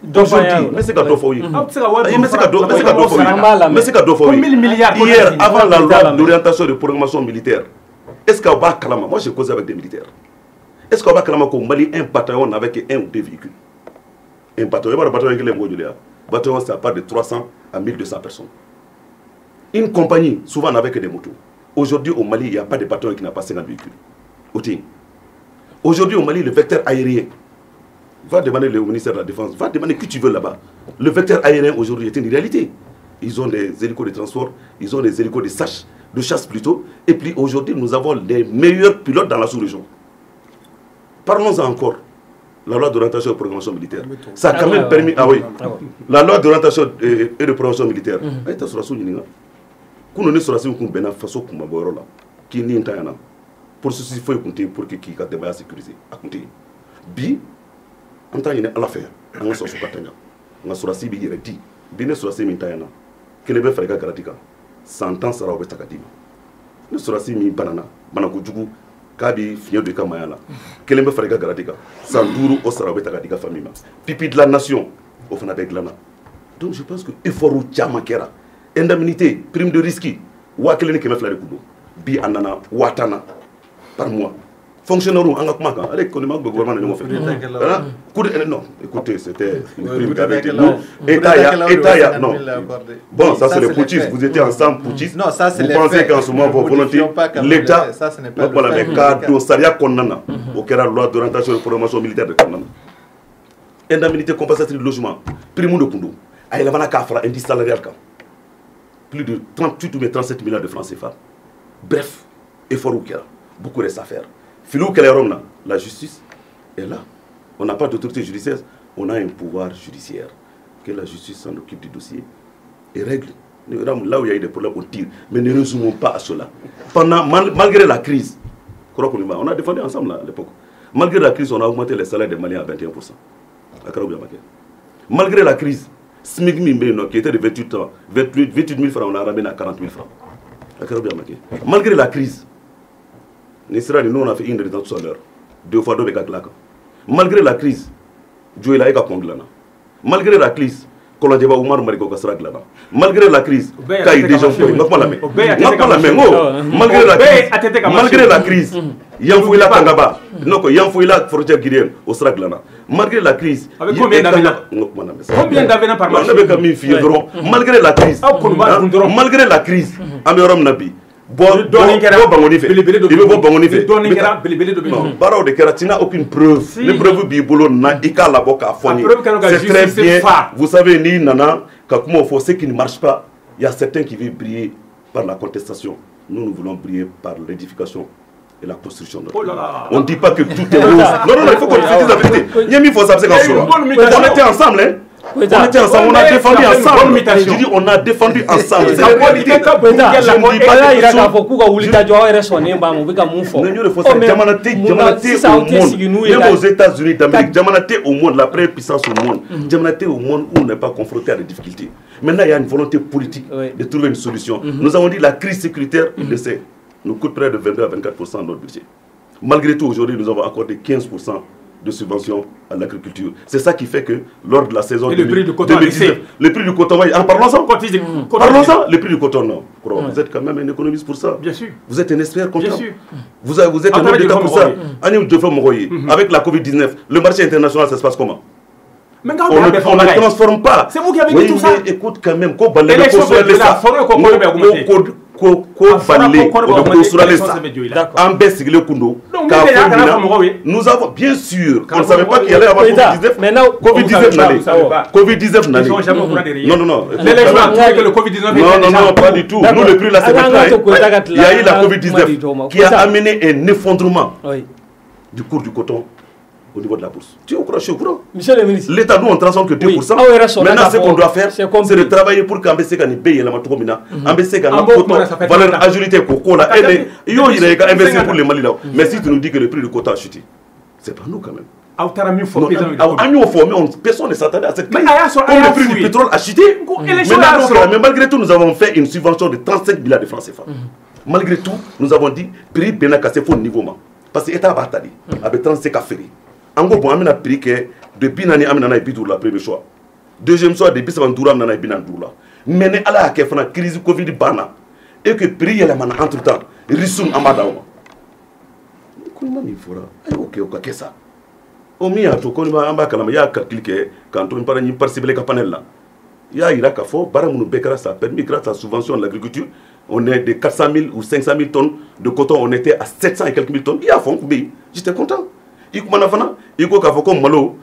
Speaker 4: D'aujourd'hui, mais c'est cadeau pour mais c'est cadeau pour hier, avant la loi d'orientation et de programmation militaire, est-ce qu'on va Kalama? Moi, j'ai causé avec des militaires. Est-ce qu'on va Kalama qu'au Mali, un bataillon avec 1 ou 2 véhicules? Un bataillon, bataillon, c'est à part de 300 à 1200 personnes. Une compagnie, souvent avec des motos. Aujourd'hui, au Mali, il n'y a pas de bataillon qui n'a pas 50 véhicules. Aujourd'hui, au Mali, le vecteur aérien, va demander au ministère de la Défense, va demander qui tu veux là-bas. Le vecteur aérien, aujourd'hui, est une réalité. Ils ont des hélicos de transport, ils ont des hélicos de chasse plutôt. Et puis aujourd'hui, nous avons les meilleurs pilotes dans la sous-région. Parlons-en encore. La loi d'orientation et de programmation militaire. Ça a quand même permis. Ah oui. La loi d'orientation et de programmation militaire. Elle est sur la sous-région. Quand on est sur la sous-région, on a façon qu'on va là. Qui n'est pas là. Pour ceci, il faut écouter pour que qui a des moyens sécurisés. Écoutez. Bi, en tant qu'il y a à la faire, on a sur ce partenaire. On a sur la cible, il y a dit. Bien sur la cible, il y a que les bœufs feraient garatika. 100 ans, ça va être takadima. Le sur la cible, banana, banakoujougou. Kabi finir de Kamayala. Quel est le frère Garadika? Sandourou au Sarabet Garadika famille. Pipi de la nation au Fanabek Lana. Donc je pense que effort ou Tchamakera, indemnité, prime de risque, Wakelen qui me fait le coup. Bi Anana, Watana, par mois. Fonctionnaire ou Angakumaka, avec le gouvernement de non, écoutez, c'était une prime avec nous. État, non. Bon, ça c'est le putschistes, vous étiez ensemble, putschistes. Non, ça c'est vous pensez qu'en ce moment, vos volontés, l'État, ça ce n'est pas voilà, mais Kado, Saria Konana, au Kera, loi d'orientation et de programmation militaire de Konana. Indemnité compensatrice de logement, prime de Koundou, Aïlavana Kafra, indice salarial, plus de 38 ou 37 milliards de francs CFA. Bref, effort ou Kera, beaucoup reste à faire. Filou la justice est là. On n'a pas d'autorité judiciaire, on a un pouvoir judiciaire. Que la justice s'en occupe du dossier et règle Là où il y a eu des problèmes, on tire. Mais ne résumons pas à cela. Malgré la crise, on a défendu ensemble à l'époque. Malgré la crise, on a augmenté les salaires des Maliens à 21%. Malgré la crise, SMIC Mimbeno, qui était de 28 000 francs, on a ramené à 40 000 francs. Malgré la crise, nous on a fait une résidence tout à l'heure. 2 fois 2 avec la. Malgré la crise, Joël a Konglana. Malgré la crise, Kolodjeba Oumar Mariko Kasraglana. Malgré la crise, Kaï déjà fait. Malgré la crise, Yanfouila Tangaba. Non, Yanfouila frontière guinéenne au Sraglana. Malgré la crise,
Speaker 3: combien d'avenants par mois?
Speaker 4: Malgré la crise, malgré la crise, Amérom Nabi. Tu n'as aucune preuve. Les preuves bibolo n'a ika la boca fourni. C'est très bien. Vous savez, ni nana, ce qui ne marche pas, il y a certains qui veulent briller par la contestation. Nous voulons briller par l'édification et la construction. On ne dit pas que tout est rose. Non, il faut qu'on dise la vérité. Il faut savoir on était ensemble, hein. On était ensemble, on a défendu ensemble. Je dis, on a défendu ensemble. Même aux États-Unis d'Amérique, Djamanaté au monde, la première puissance au monde. Djamanaté au monde où on n'est pas confronté à des difficultés. Maintenant, il y a une volonté politique de trouver une solution. Nous avons dit la crise sécuritaire, il le sait, nous coûte près de 22 à 24% de notre budget. Malgré tout, aujourd'hui, nous avons accordé 15% de subventions à l'agriculture. C'est ça qui fait que lors de la saison
Speaker 3: et le prix du coton
Speaker 4: 2019, le prix du coton, en parlons-en. Parlons-en, le prix du coton, non. Vous êtes quand même un économiste pour ça.
Speaker 3: Bien sûr.
Speaker 4: Vous êtes un expert comptable.
Speaker 3: Bien sûr.
Speaker 4: Vous êtes un homme d'État pour ça. Avec la Covid-19, le marché international, ça se passe comment? On ne transforme pas.
Speaker 3: C'est vous qui avez dit tout ça.
Speaker 4: Écoute quand même, nous avons bien sûr, on ne savait pas qu'il y allait avoir Covid-19 n'allait. Non, pas du tout. Nous, le prix là, c'est il y a eu la Covid-19 qui a amené un effondrement du cours du coton au niveau de la bourse. Tu es au courant?
Speaker 2: Monsieur le ministre.
Speaker 4: L'État, nous, on transforme que 2%. Maintenant, ce qu'on doit faire, c'est de travailler pour qu'un BC gagne paye la matoukomina. Un BC gagne valeur agilité coco là. Il y a un BC pour les Mali là. Mais si tu nous dis que le prix du coton a chuté, c'est pas nous quand même. Personne ne s'attendait à cette crise. Comme le prix du pétrole a chuté. Mais malgré tout, nous avons fait une subvention de 35 milliards de francs CFA. Malgré tout, nous avons dit prix Benakase faut niveau. Parce que l'État va t'aller avec 35 affaires. En gros, on a pris que depuis l'année, on a eu le premier choix. Deuxième choix, depuis l'année, on a eu le mais à la crise Covid bana et que prix est entre temps, risum amadawa. Comment il fera? Ok, ça. Au mieux, tout comme il y a calculé que quand on parle de participer à panel là, il y a Irak à fond, Baramounou Bekara, ça a permis grâce à la subvention de l'agriculture. On est de 400 000 ou 500 000 tonnes de coton, on était à 700 et quelques mille tonnes. Il y a fond, j'étais content. Il y a malo,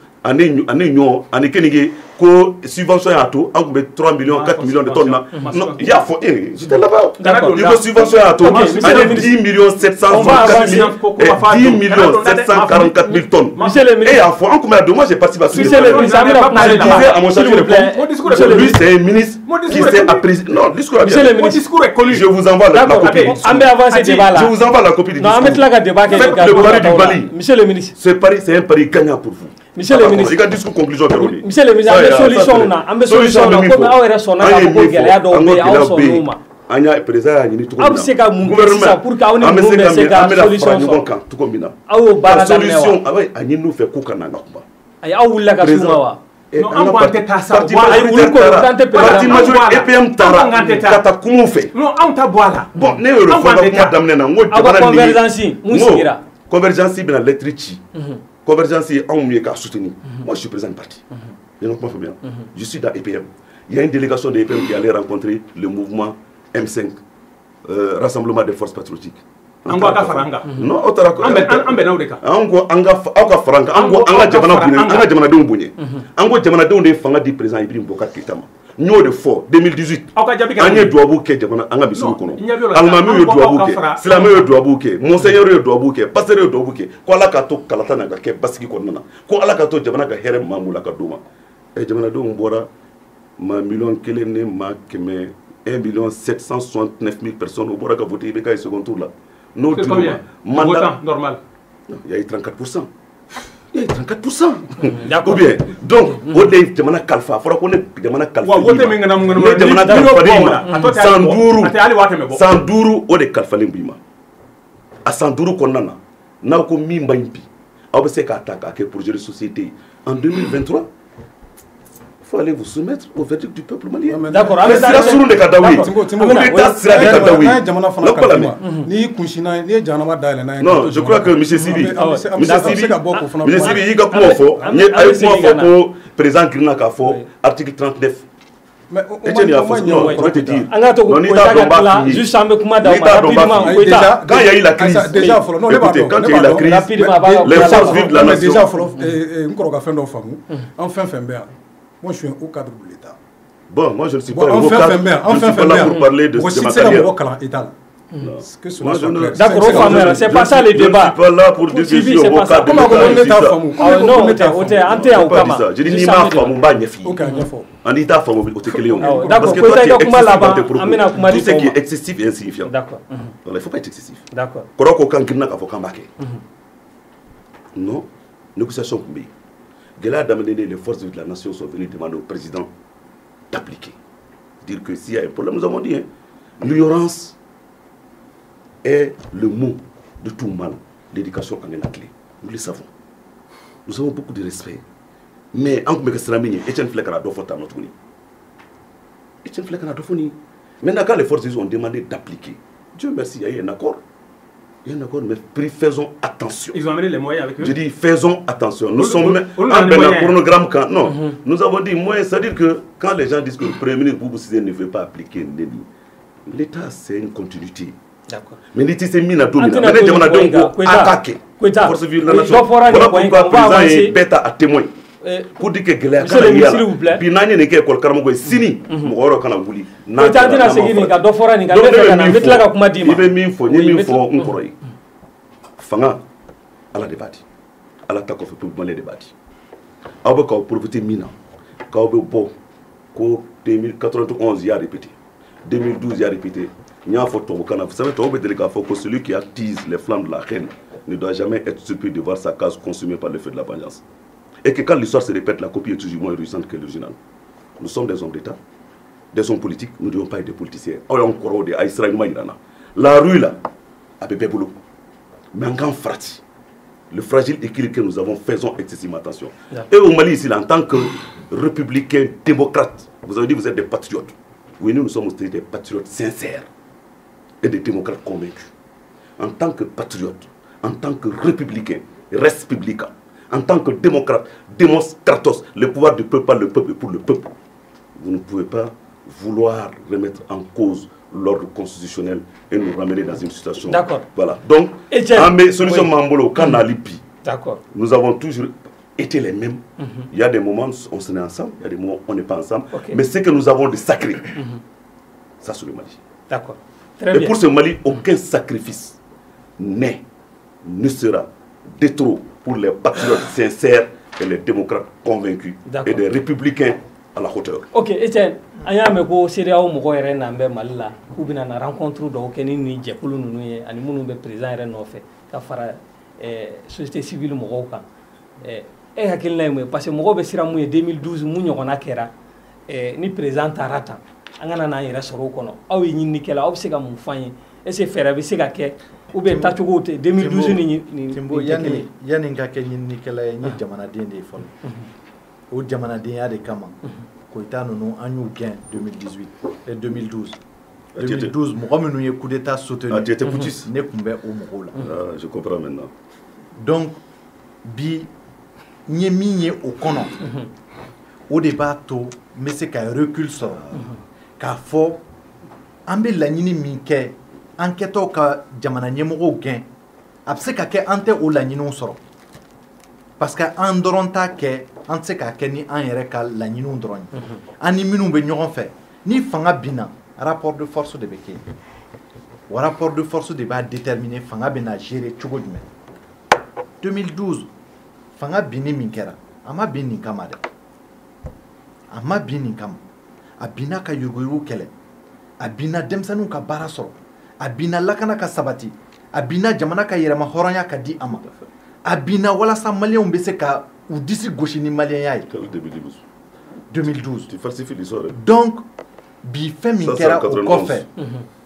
Speaker 4: année Kenige, ko subvention à tout, on 3 millions, 4 millions de tonnes là. Non, il y a fond, j'étais là-bas. Il y a subvention à tout, 10 millions 744 000 et 10 millions 744 000 tonnes. Et à fond, en combien de mois j'ai participé à ce disais à mon chargé de compte, lui c'est un ministre qui s'est appris. Non, le discours est connu. Je vous envoie la copie. Je vous envoie la copie du discours. Faites le pari du Mali.
Speaker 2: Monsieur le ministre.
Speaker 4: Ce pari, c'est un pari gagnant pour vous.
Speaker 2: Monsieur le ministre.
Speaker 4: Il y a discours conclusion.
Speaker 2: Monsieur le ministre, solution
Speaker 4: anya président ni tout
Speaker 2: comme ça pour ka on ni solution
Speaker 4: ah ouais ani nous fait kuka na ngamba
Speaker 2: ay awulla ka suma wa
Speaker 3: non on va te tasa
Speaker 2: ay wul ko tante
Speaker 4: EPM tara kata kumu fait
Speaker 3: non on ta boala
Speaker 4: bon ne euro fo ba damne na ngo
Speaker 2: convergence musigira
Speaker 4: convergence bien l'électrici convergence on mieux qu'à soutenir moi je suis président du parti je suis dans EPM il y a une délégation de EPM qui allait rencontrer le mouvement M5 rassemblement des forces patriotiques.
Speaker 3: Anga faranga.
Speaker 4: Non, otara ko.
Speaker 3: Ambe na udeka.
Speaker 4: Ango anga faranga. Ango jamana bunye. Anga jamana de bunye. Ango jamana de fanga di président Ibrahim Bokar Keïta. Nyo de fort 2018. Anye doabu ke jamana anga bisu kono. Almami yo doabu ke. Silame yo doabu ke. Monseigneur yo doabu ke. Pasteur yo doabu ke. Ko ala ka to kalata na ke basiki konna. Ko ala ka to jamana ka here mamula ka duma. E jamana do mbora ma million kelene ma keme 1 769 000 personnes au Boraka voté, il y a second tour là.
Speaker 3: C'est combien? Mandat normal.
Speaker 4: Il y a eu 34%. Il y a eu 34%. Ou bien, donc, au début, il y a Kalfa. Il faut qu'on ait Jamana Kalfa. Sandourou, au début, Kalfa Limbima. À Sandourou, qu'on a, n'a pas mis Mbimpi. On va attaquer pour gérer la société en 2023. Il faut aller vous soumettre au verdict du peuple malien.
Speaker 2: D'accord.
Speaker 4: Mais c'est la source de Kadawi. Non, je crois que M. Sibi, il y a un président Grina Kafo, article 39.
Speaker 1: Mais
Speaker 4: Etienne, non, je vais te dire. Quand il y a eu la crise, écoutez, quand il y a eu la crise, les forces vives de la nation.
Speaker 1: Moi, je suis au cadre de l'État.
Speaker 4: Bon, moi, je ne suis pas au cadre. Je ne suis pas là pour parler de ma carrière.
Speaker 2: D'accord, c'est pas ça le débat.
Speaker 4: Je ne suis pas là pour dire que je suis au cadre de l'État. Je dis ni ma femme, pas fille. En état femme, parce que toi, tu es excessif dans tes propos. Tout ce qui est excessif et insignifiant.
Speaker 2: D'accord.
Speaker 4: Il ne faut pas être excessif.
Speaker 2: D'accord.
Speaker 4: Non, négociation pour les forces de la nation sont venues demander au président d'appliquer. Dire que s'il y a un problème, nous avons dit, hein, l'ignorance est le mot de tout mal. L'éducation en est la clé. Nous le savons. Nous avons beaucoup de respect. Mais en tant que Sramini, Etienne Flekara doit faire notre uni. Etienne Flekara doit faire. Maintenant, quand les forces ont demandé d'appliquer, Dieu merci, il y a eu un accord. Il y a un accord, mais faisons attention.
Speaker 3: Ils ont amené les moyens avec eux.
Speaker 4: Je dis, faisons attention. Nous sommes en chronogramme quand. Non, nous avons dit moyens, c'est-à-dire que quand les gens disent que le Premier ministre Boubou Cissé ne veut pas appliquer l'État, c'est une continuité.
Speaker 2: D'accord.
Speaker 4: Mais l'État, c'est mis à dominer. Maintenant, on a donc attaqué. Force vive de la nation. Voilà pourquoi le président est bête à témoin. Pour dire que Gélé,
Speaker 2: s'il vous plaît.
Speaker 4: Puis Nani n'est qu'école Karamogo, Sini, Moro Kanabuli. Fanga, à la débat. À la tacofe pour le débat. Abe ka profiter mina. Ka obe bo ko 2091 il a répété. 2012 il a répété. Nya photo au Canada. Vous savez to obe délégué faut que celui qui attise les flammes de la haine ne doit jamais être surpris de voir sa case consumée par le feu de la vengeance. Et que quand l'histoire se répète, la copie est toujours moins réussite que l'original. Nous sommes des hommes d'État, des hommes politiques, nous ne devons pas être des politiciens. La rue là, à Bébé Boulot. Mais en grand frati, le fragile équilibre que nous avons, faisons excessivement attention. Et au Mali, ici, en tant que républicains, démocrates, vous avez dit que vous êtes des patriotes. Oui, nous sommes aussi des patriotes sincères et des démocrates convaincus. En tant que patriotes, en tant que républicains, res publica, en tant que démocrate, démos kratos, le pouvoir du peuple par le peuple et pour le peuple. Vous ne pouvez pas vouloir remettre en cause l'ordre constitutionnel et nous ramener dans une situation.
Speaker 2: D'accord.
Speaker 4: Voilà. Donc, en mes solutions Mambolo, quand on a l'IPI, nous avons toujours été les mêmes. Il y a des moments où on se met ensemble, il y a des moments où on n'est pas ensemble. Mais ce que nous avons de sacré, ça c'est le Mali.
Speaker 2: D'accord.
Speaker 4: Et pour ce Mali, aucun sacrifice n'est, ne sera de trop pour les patriotes sincères et les démocrates convaincus et des républicains à la hauteur.
Speaker 2: Ok, Etienne, aya me ko CEDEAO mogo yɛrɛ nan bɛ Mali la k'u bɛna na rencontre dɔw kɛ ni jɛkulu ninnu ye ani minnu bɛ président yɛrɛ nɔfɛ ka fara société civile mɔgɔw kan. E hakilina ye mun ye parce que mɔgɔw bɛ siran mun ye 2012 mun ɲɔgɔnna kɛra ni président taara tan an kana n'an yɛrɛ sɔrɔ o kɔnɔ aw ye ɲininikɛla aw bɛ se ka mun f'an ye est ce que fɛɛrɛ bɛ se ka kɛ ou bien tacogo tɛ 2012 ni
Speaker 5: Timbo yani ka kɛ ɲininikɛla ye n ye jamanaden de ye fɔlɔ o jamanadenya de kama Koita ninnu an y'u gɛn 2018 et 2012 mɔgɔ minnu ye coup d'état soutenu ne tun bɛ o mɔgɔw la
Speaker 4: je comprends maintenant
Speaker 5: donc bi n ye min ye o kɔnɔ o de b'a to n bɛ se ka recul sɔrɔ k'a fɔ an bɛ laɲini min kɛ an kɛtɔ ka jamana ɲɛmɔgɔw gɛn a bɛ se ka kɛ an tɛ o laɲiniw sɔrɔ parce que an dɔrɔn t'a kɛ an tɛ se k'a kɛ ni an yɛrɛ ka laɲiniw dɔrɔn ye an ni minnu bɛ ɲɔgɔn fɛ ni fanga binna rapport de force de bɛ kɛ o rapport de force de b'a déterminer fanga bɛ na gérer cogo jumɛn 2012 fanga binni min kɛra a ma bin nin kama dɛ a ma bin nin kama a binna ka yuruguyurugu kɛlɛ a binna denmisɛnninw ka baara sɔrɔ a binna lakana ka sabati a binna jamana ka yɛrɛma hɔrɔnya ka di a ma a binna walasa maliyɛnw bɛ se ka u disi gosi ni maliyɛnya ye 2012
Speaker 4: tu falsifies l'histoire
Speaker 5: donc bi fɛn min kɛra o kɔfɛ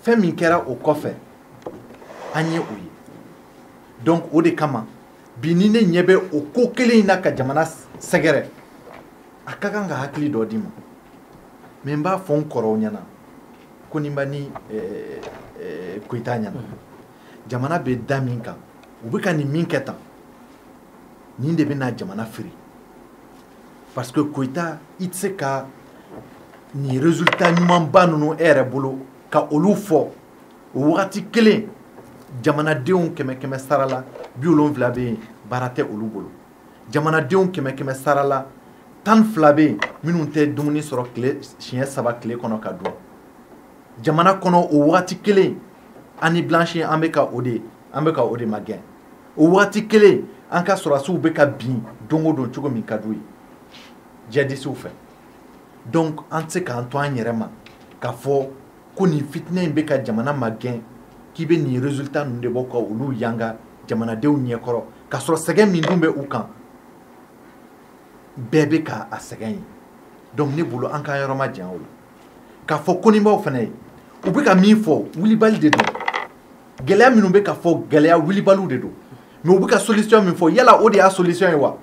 Speaker 5: fɛn min kɛra o kɔfɛ an ye o ye donc o de kama bi ni ne ɲɛ bɛ o ko kelen in na ka jamana sɛgɛrɛ a ka kan ka hakili dɔ di ma mais n b'a fɔ n kɔrɔw ɲɛna ko ni ba ni Koyita ɲɛna jamana bɛ da min kan u bɛ ka nin min kɛ tan nin de bɛ na jamana firi parce que Koyita i tɛ se ka nin résultat ɲumanba ninnu e yɛrɛ bolo ka olu fɔ o wagati kelen jamanadenw 100 sara la 70 bɛ yen baara tɛ olu bolo jamanadenw 100 sara la 12 bɛ yen minnu tɛ dumuni sɔrɔ siɲɛ 3 tile kɔnɔ ka dun jamana kɔnɔ o wagati kelen ani blanche an bɛ ka o de magɛn o wagati kelen an ka sɔrɔsiw bɛ ka bin don o don cogo min ka d'u ye jihadisiw fɛ donc an tɛ se k'an to an yɛrɛ ma k'a fɔ ko nin fitinɛ in bɛ ka jamana magɛn k'i bɛ nin résultat ninnu de bɔ ka olu yanga jamanadenw ɲɛkɔrɔ ka sɔrɔ sɛgɛn min dun bɛ u kan bɛɛ bɛ ka a sɛgɛn ye donc ne bolo an ka yɔrɔ ma jan o la k'a fɔ konibaw fana ye u bɛ ka min fɔ wulibali de don gɛlɛya minnu bɛ ka fɔ gɛlɛya wulibaliw de don mais u bɛ ka solution min fɔ yala o de y'a solution ye wa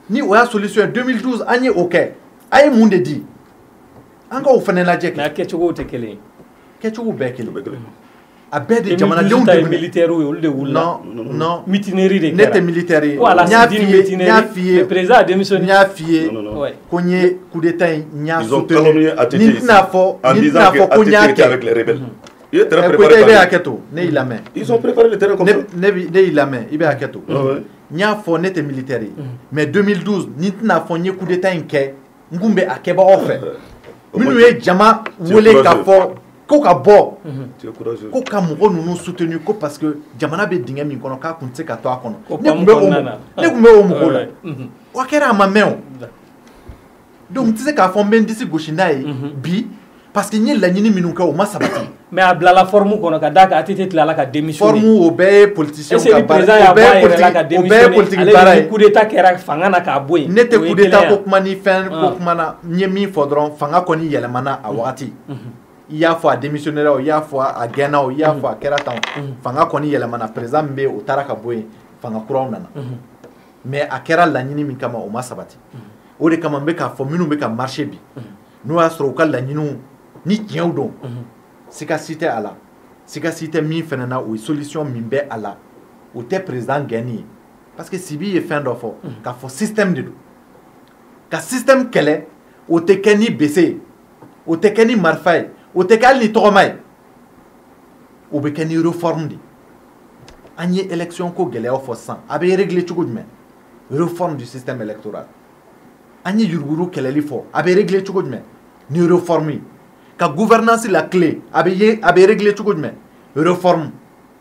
Speaker 5: ni o y'a solution ye 2012 an ye o kɛ a ye mun de di an ka o fana lajɛ kɛ
Speaker 2: mais a kɛcogow tɛ kelen ye
Speaker 5: kɛcogo bɛɛ kelen a bɛɛ de jamanadenw de
Speaker 2: militaire ye olu de wulila
Speaker 5: non
Speaker 2: mutinerie de kɛra
Speaker 5: ne tɛ militaire ye
Speaker 2: ko à la suite d'une mutinerie le président a démissionné
Speaker 5: n y'a f'i ye ko n ye coup d'état in n y'a soutenu ni n tɛna fɔ ko n y'a kɛ
Speaker 4: avec les rebelles. Il est très
Speaker 5: Koyita
Speaker 4: préparé.
Speaker 5: i bɛ hakɛ to ne y'i lamɛn
Speaker 4: Ils ont préparé le terrain comme ça.
Speaker 5: ne y'i lamɛn i bɛ hakɛ to n y'a fɔ ne tɛ militaire ye mais 2012 ni n tɛna fɔ n ye coup d'état in kɛ n kun bɛ a kɛbagaw fɛ minnu ye jama wele k'a fɔ ko ka bɔ ko ka mɔgɔ ninnu soutenu ko parce que jamana bɛ dingɛ min kɔnɔ k'a kun tɛ se ka to a kɔnɔ ne kun bɛ o mɔgɔw la o kɛra a ma mɛn o donc n tɛ se k'a fɔ n bɛ n disi gosi n'a ye bi parce que n ye laɲini minnu kɛ o ma sabati
Speaker 2: mais a bilala forme kɔnɔ ka d'a kan ATT tilala ka démissionner
Speaker 5: forme o bɛɛ ye politicien
Speaker 2: ka baara o bɛɛ ye politique baara ye coup d'état kɛra fanga na k'a bɔ yen
Speaker 5: ne tɛ coup d'état ko kuma ni fɛn ko kuma na n ye min fɔ dɔrɔn fanga kɔni yɛlɛmana a wagati i y'a fɔ a démissionnera o i y'a fɔ a gɛnna o i y'a fɔ a kɛra tan fanga kɔni yɛlɛmana président min bɛ yen o taara ka bɔ yen fanga kuraw nana mais a kɛra laɲini min kama o ma sabati o de kama n bɛ k'a fɔ minnu bɛ ka marché bi n'o y'a sɔrɔ u ka laɲiniw ni tiɲɛw don sikasi tɛ a la sikasi tɛ min fana na o ye solution min bɛ a la o tɛ président gɛnni ye parce que Sibi ye fɛn dɔ fɔ k'a fɔ système de don ka système kɛlɛ o tɛ kɛ ni bese ye o tɛ kɛ ni marifa ye o tɛ kɛ hali ni tɔgɔma ye o bɛ kɛ ni réforme de an ye élection ko gɛlɛyaw fɔ sisan a bɛ régler cogo jumɛn réforme du système électoral an ye yuruguyurugu kɛlɛli fɔ a bɛ régler cogo jumɛn ni réforme ye ka gouvernance la clé a bɛ régler cogo jumɛn réforme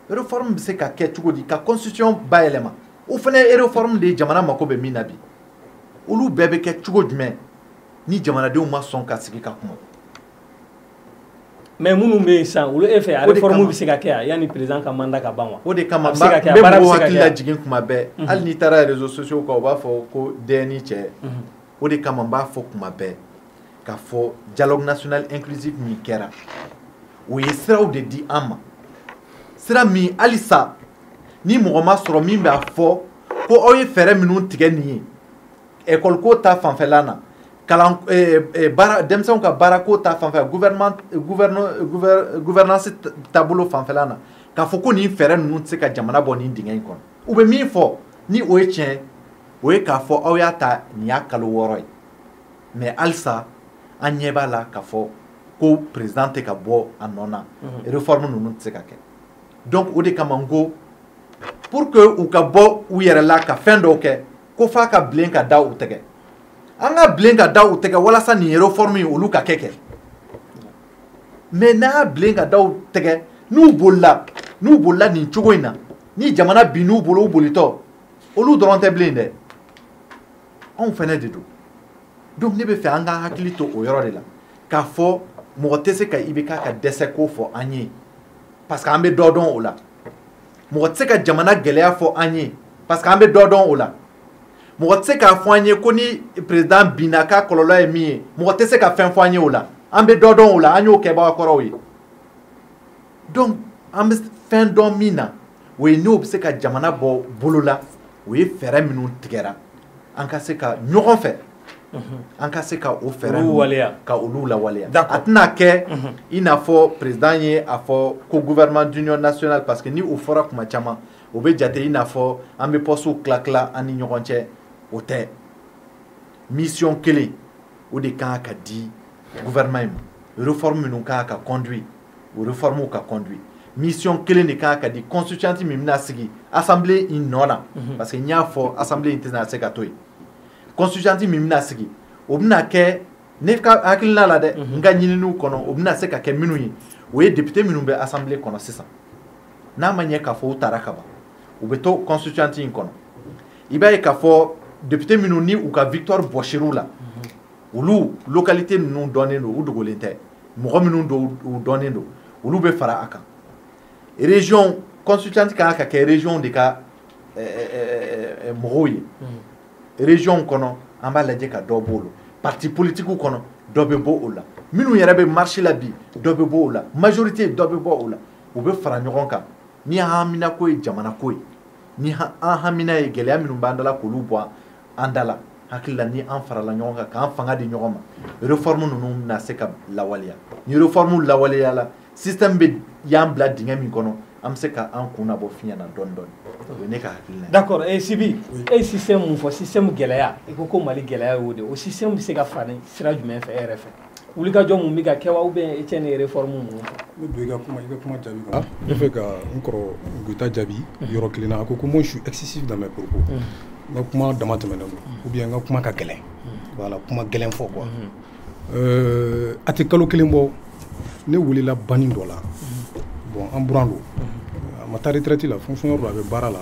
Speaker 5: bɛ se ka kɛ cogo di ka constitution bayɛlɛma o fana ye réforme de ye jamana mako bɛ min na bi olu bɛɛ bɛ kɛ cogo jumɛn ni jamanadenw ma sɔn ka sigi ka kuma
Speaker 2: mais minnu bɛ yen sisan olu e fɛ a réforme bɛ se ka kɛ yan yanni président ka mandat ka ban wa
Speaker 5: o de kama n bɛ mɔgɔw hakili lajigin kuma bɛɛ hali n'i taara réseaux sociaux kan u b'a fɔ ko den ni cɛ o de kama n b'a fɔ kuma bɛɛ k'a fɔ dialogue national inclusif min kɛra o ye siraw de di an ma sira min halisa ni mɔgɔ ma sɔrɔ min b'a fɔ ko aw ye fɛɛrɛ minnu tigɛ nin ye école ko ta fanfɛla na kalan denmisɛnw ka baara ko ta fanfɛ gouvernance taabolo fanfɛla na k'a fɔ ko nin fɛɛrɛ ninnu tɛ se ka jamana bɔ nin dingɛ in kɔnɔ u bɛ min fɔ ni o ye tiɲɛ o ye k'a fɔ aw y'a ta nin y'a kalo 6 ye mais halisa an ɲɛ b'a la k'a fɔ ko président tɛ ka bɔ a nɔ na réforme ninnu tɛ se ka kɛ donc o de kama n ko pour que u ka bɔ u yɛrɛ la ka fɛn dɔw kɛ ko f'a ka bilen ka da u tɛgɛ an ka bilen ka da u tɛgɛ walasa nin réforme in olu ka kɛ mais n'a y'a bilen ka da u tɛgɛ n'u bolila nin cogo in na ni jamana bin n'u bolo u bolitɔ olu dɔrɔn tɛ bilen dɛ anw fɛnɛ de don donc ne bɛ fɛ an ka hakili to o yɔrɔ de la k'a fɔ mɔgɔ tɛ se ka i bɛ k'a ka dɛsɛ ko fɔ an ye parce que an bɛ dɔ dɔn o la mɔgɔ tɛ se ka jamana gɛlɛya fɔ an ye parce que an bɛ dɔ dɔn o la mɔgɔ tɛ se k'a fɔ an ye ko ni président binna k'a kɔlɔlɔ ye min ye mɔgɔ tɛ se ka fɛn fɔ an ye o la an bɛ dɔ dɔn o la an y'o kɛbaga kɔrɔw ye donc an bɛ fɛn dɔn min na o ye n'o bɛ se ka jamana bɔ bolo la o ye fɛɛrɛ minnu tigɛra an ka se ka ɲɔgɔn fɛ an ka se ka o fɛɛrɛ ka olu lawaleya a tɛna kɛ i n'a fɔ président ye a fɔ ko gouvernement d'union nationale parce que ni o fɔra kuma caman o bɛ jate i n'a fɔ an bɛ postew tila an ni ɲɔgɔn cɛ o tɛ mission kelen o de kan ka di gouvernement ma réforme minnu kan ka conduire o réformew ka conduire mission kelen de kan ka di constituante min bɛna sigi assemblée in nɔ na parce que n y'a fɔ assemblée in tɛna se ka to yen constituante min bɛna sigi o bɛna kɛ ne ka hakilina la dɛ n ka ɲininiw kɔnɔ o bɛna se ka kɛ minnu ye o ye député minnu bɛ assemblée kɔnɔ sisan n'a ma ɲɛ k'a fɔ u taara ka ban u bɛ to constituante in kɔnɔ i b'a ye k'a fɔ député minnu ni u ka victoire bɔsir'u la olu localité ninnu dɔnnen don u dogolen tɛ mɔgɔ minnu don u dɔnnen don olu bɛ fara a kan région constituante kan ka kɛ région de ka mɔgɔw ye région kɔnɔ an b'a lajɛ ka dɔ b'o la parti politique kɔnɔ dɔ bɛ bɔ o la minnu yɛrɛ bɛ marché la bi dɔ bɛ bɔ o la majorité dɔ bɛ bɔ o la u bɛ fara ɲɔgɔn kan ni hamina ko ye jamana ko ye ni an hamina ye gɛlɛya minnu b'an da la k'olu bɔ an da la hakili la ni an farala ɲɔgɔn kan k'an fanga di ɲɔgɔn ma réforme ninnu bɛna se ka lawaleya ni réforme lawaleya la système bɛ y'an bila dingɛ min kɔnɔ an bɛ se ka an kun labɔ fiɲɛ na dɔɔni dɔɔni o ye ne ka hakilina ye.
Speaker 2: d'accord Sibi e ye système mun fɔ système gɛlɛya i ko Mali gɛlɛya y'o de o système bɛ se ka fani sira jumɛn fɛ e yɛrɛ fɛ wulikajɔ mun bɛ ka kɛ wa ou bien e cɛ ni réforme mun fɔ.
Speaker 1: Ne don i ka kuma jaabi kan ne fɛ ka n kɔrɔ Goyita jaabi yɔrɔ kelen na a ko moi je suis excessif dans mes propos n ka kuma dama tɛmɛnen don ou bien n ka kuma ka gɛlɛn voilà kuma gɛlɛn fɔ quoi a tɛ kalo kelen bɔ ne wulila banni dɔ la bon an buran don a ma taa retraite la fonctionnaire don a bɛ baara la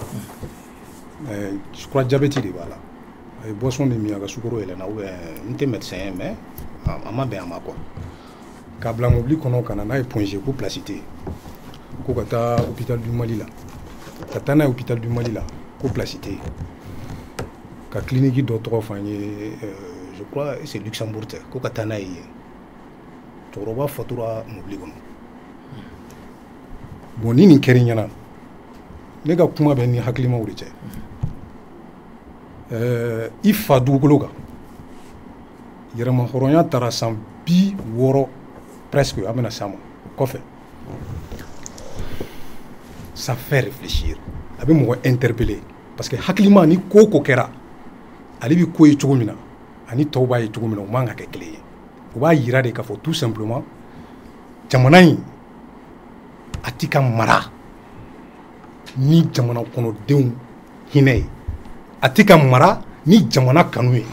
Speaker 1: je crois diabète de b'a la a ye boisson de min a ka sukaro yɛlɛnna ou bien n tɛ médecin ye mais a ma bɛn a ma quoi k'a bila mobili kɔnɔ ka na n'a ye Point G ko place tɛ yen ko ka taa hôpital du Mali la ka taa n'a ye hôpital du Mali la ko place tɛ yen ka clinique dɔ tɔgɔ fɔ an ye je crois c'est Luxembourg tɛ ko ka taa n'a ye yen cɛkɔrɔba fatura mobili kɔnɔ bon ni nin kɛra i ɲɛna ne ka kuma bɛ ni hakilimaw de cɛ i fa dugukolo kan yɛrɛmahɔrɔnya taara san 60 presque an bɛna s'a ma kɔfɛ ça fait réfléchir a bɛ mɔgɔ interpeller parce que hakilima ni ko ko kɛra ale bɛ ko ye cogo min na ani tɔw b'a ye cogo min na o man ka kɛ kelen ye o b'a yira de k'a fɔ tout simplement jamana in a ti ka mara ni jamana kɔnɔdenw hinɛ ye a ti ka mara ni jamana kanu ye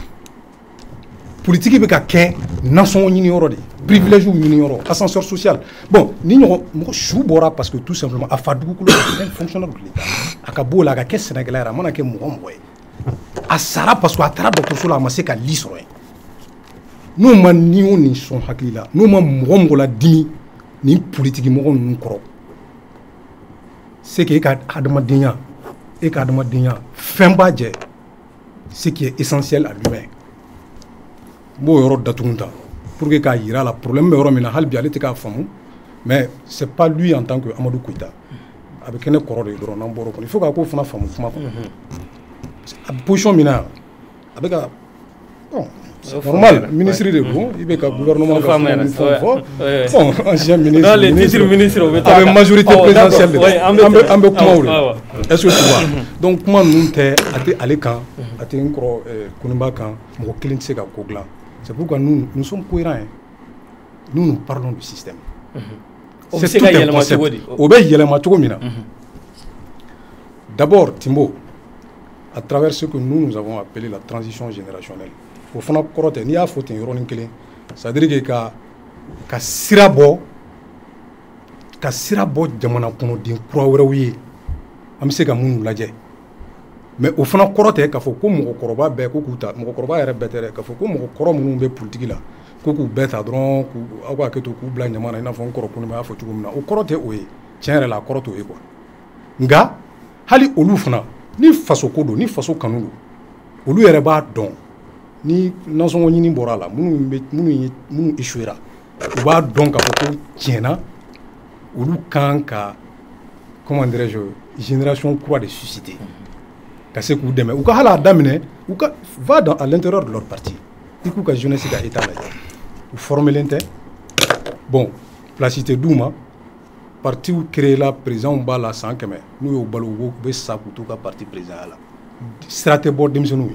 Speaker 1: politique bɛ ka kɛ nasɔngɔ ɲini yɔrɔ de privilège ɲini yɔrɔ ascenseur social bon ni ɲɔgɔn mɔgɔ su bɔra parce que tout simplement a fa dugukolo est fonctionnaire de l'État a ka b'o la a ka kɛ sɛnɛkɛla yɛrɛ a mana kɛ mɔgɔ ye a sara parce que a taara dɔgɔtɔrɔso la a ma se ka li sɔrɔ yen n'o ma ni o nin sɔn hakili la n'o ma mɔgɔ la dimi nin politique mɔgɔ ninnu kɔrɔ c'est que e ka adamadenya fɛn b'a jɛ ce qui est essentiel à lui-même n b'o yɔrɔ datugu ta pour que k'a yira la problème bɛ yɔrɔ min na hali bi ale tɛ k'a faamu mais c'est pas lui en tant que Amadou Koyita a bɛ kɛ ne kɔrɔ de ye dɔrɔn n'an bɔr'o kɔnɔ il faut k'a ko fana faamu kuma kɔnɔ a bɛ position min na a bɛ ka bon c'est normal ministre de don i bɛ ka gouvernement ka fɛn fɔ bon ancien ministre a bɛ majorité présidentielle de an bɛ kuma o de est-ce que tu vois donc kuma ninnu tɛ a tɛ ale kan a tɛ n kɔrɔ Koniba kan mɔgɔ kelen tɛ se ka ko dilan c'est pourquoi nous sommes cohérents nous parlons du système c'est tout un concept o bɛ yɛlɛma cogo min na d'abord Timbo à travers ce que nous avons appelé la transition générationnelle o fana kɔrɔ tɛ n'i y'a fɔ ten yɔrɔnin kelen c'est à dire que ka sira bɔ jamana kɔnɔden kura wɛrɛw ye an bɛ se ka minnu lajɛ mais o fana kɔrɔ tɛ k'a fɔ ko mɔgɔkɔrɔba bɛɛ ko k'u ta mɔgɔkɔrɔba yɛrɛ bɛɛ tɛ dɛ k'a fɔ ko mɔgɔkɔrɔ minnu bɛ politique la ko k'u bɛɛ ta dɔrɔn aw k'a kɛ to k'u bila ɲama na i n'a fɔ n kɔrɔ ko ne y'a fɔ cogo min na o kɔrɔ tɛ o ye tiɲɛ yɛrɛ la a kɔrɔ t'o ye quoi nka hali olu fana ni faso ko don ni faso kanu don olu yɛrɛ b'a dɔn ni nasɔngɔ ɲini bɔra a la minnu échouera u b'a dɔn k'a fɔ ko tiɲɛna olu kan ka comment dirais-je génération croix de susciter ka se k'u dɛmɛ u ka hali a daminɛ u ka va à l'intérieur de leur parti i k'u ka jeunesse ka état lajɛ u formelen tɛ bon place tɛ d'u ma partiw créé la président b'a la 100 kɛmɛ n'u y'o balo u bɛ sa k'u t'u ka parti président la sira tɛ bɔ denmisɛnninw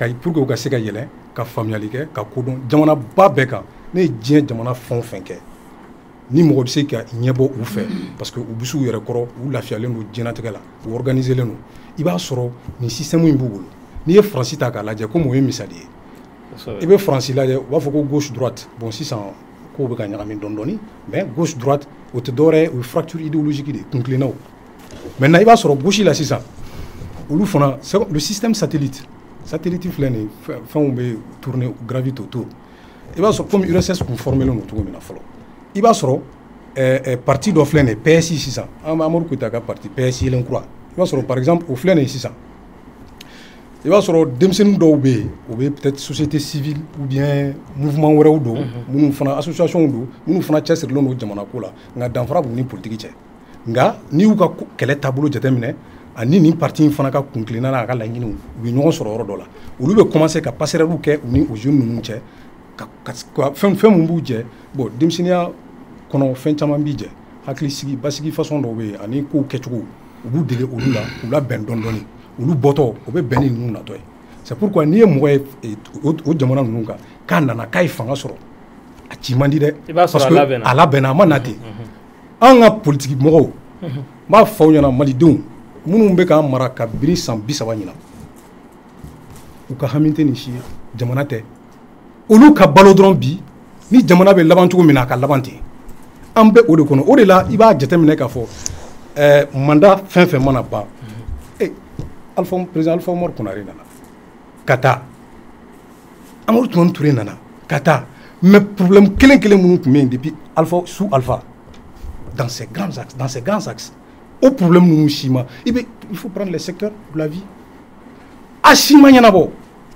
Speaker 1: ye pour que u ka se ka yɛlɛ ka faamuyali kɛ ka kodɔn jamana ba bɛɛ kan ne ye diɲɛ jamana fɛn o fɛn kɛ ni mɔgɔ bɛ se ka ɲɛbɔ u fɛ parce que u bɛ s'u yɛrɛ kɔrɔ u lafiyalen don diɲɛnatigɛ la u organiselen don i b'a sɔrɔ nin système in b'u bolo n'i ye Faransi ta k'a lajɛ komi o ye misali ye i bɛ Faransi lajɛ u b'a fɔ ko gauche droite bon sisan kow bɛ ka ɲagami dɔɔni dɔɔni mais gauche droite o tɛ dɔwɛrɛ ye o ye fracture idéologique de ye kuntilennaw maintenant i b'a sɔrɔ gauche la sisan olu fana le système satellite filɛ nin fɛnw bɛ tourner gravite autour i b'a sɔrɔ comme URSS kun formelen don cogo min na fɔlɔ i b'a sɔrɔ parti dɔ filɛ nin ye PSI sisan Amadu Koyita ka parti PSI yelen kura i b'a sɔrɔ par exemple o filɛ nin ye sisan i b'a sɔrɔ denmisɛnnin dɔw bɛ yen o bɛ peut-être société civile ou bien mouvement wɛrɛw don minnu fana association don minnu fana cɛsirilen don jamana ko la nka danfara b'u ni politiki cɛ nka n'i y'u ka kɛlɛ taabolo jateminɛ ani nin parti in fana ka kuntilenna n'a ka laɲiniw u bɛ ɲɔgɔn sɔrɔ yɔrɔ dɔ la olu bɛ commencer ka passerelles kɛ u ni o jeunes ninnu cɛ ka fɛn mun b'u jɛ bon denmisɛnninya kɔnɔ fɛn caman b'i jɛ hakili sigi basigi façon dɔw bɛ yen ani kow kɛcogo u b'u dege olu la k'u labɛn dɔɔni dɔɔni olu bɔtɔ o bɛ bɛn ni ninnu natɔ ye c'est pourquoi n'i ye mɔgɔ ye o jamana ninnu kan k'a nana k'a ye fanga sɔrɔ a ci man di dɛ parce que a labɛnna a ma na ten an ka politiki mɔgɔw n b'a fɔ aw ɲɛna malidenw minnu bɛ k'an mara kabini san 30 ɲina u ka hami tɛ nin si ye jamana tɛ olu ka balo dɔrɔn bi ni jamana bɛ laban cogo min na a ka laban ten an bɛ o de kɔnɔ o de la i b'a jateminɛ k'a fɔ mandat fɛn fɛn mana ban président Alpha Oumar Konaré nana ka taa Amadou Toumani Touré nana ka taa mais problème kelen minnu tun bɛ yen depuis sous Alpha dans ces grands axes o problème ninnu si ma il faut prendre les secteurs de la vie a si ma ɲɛnabɔ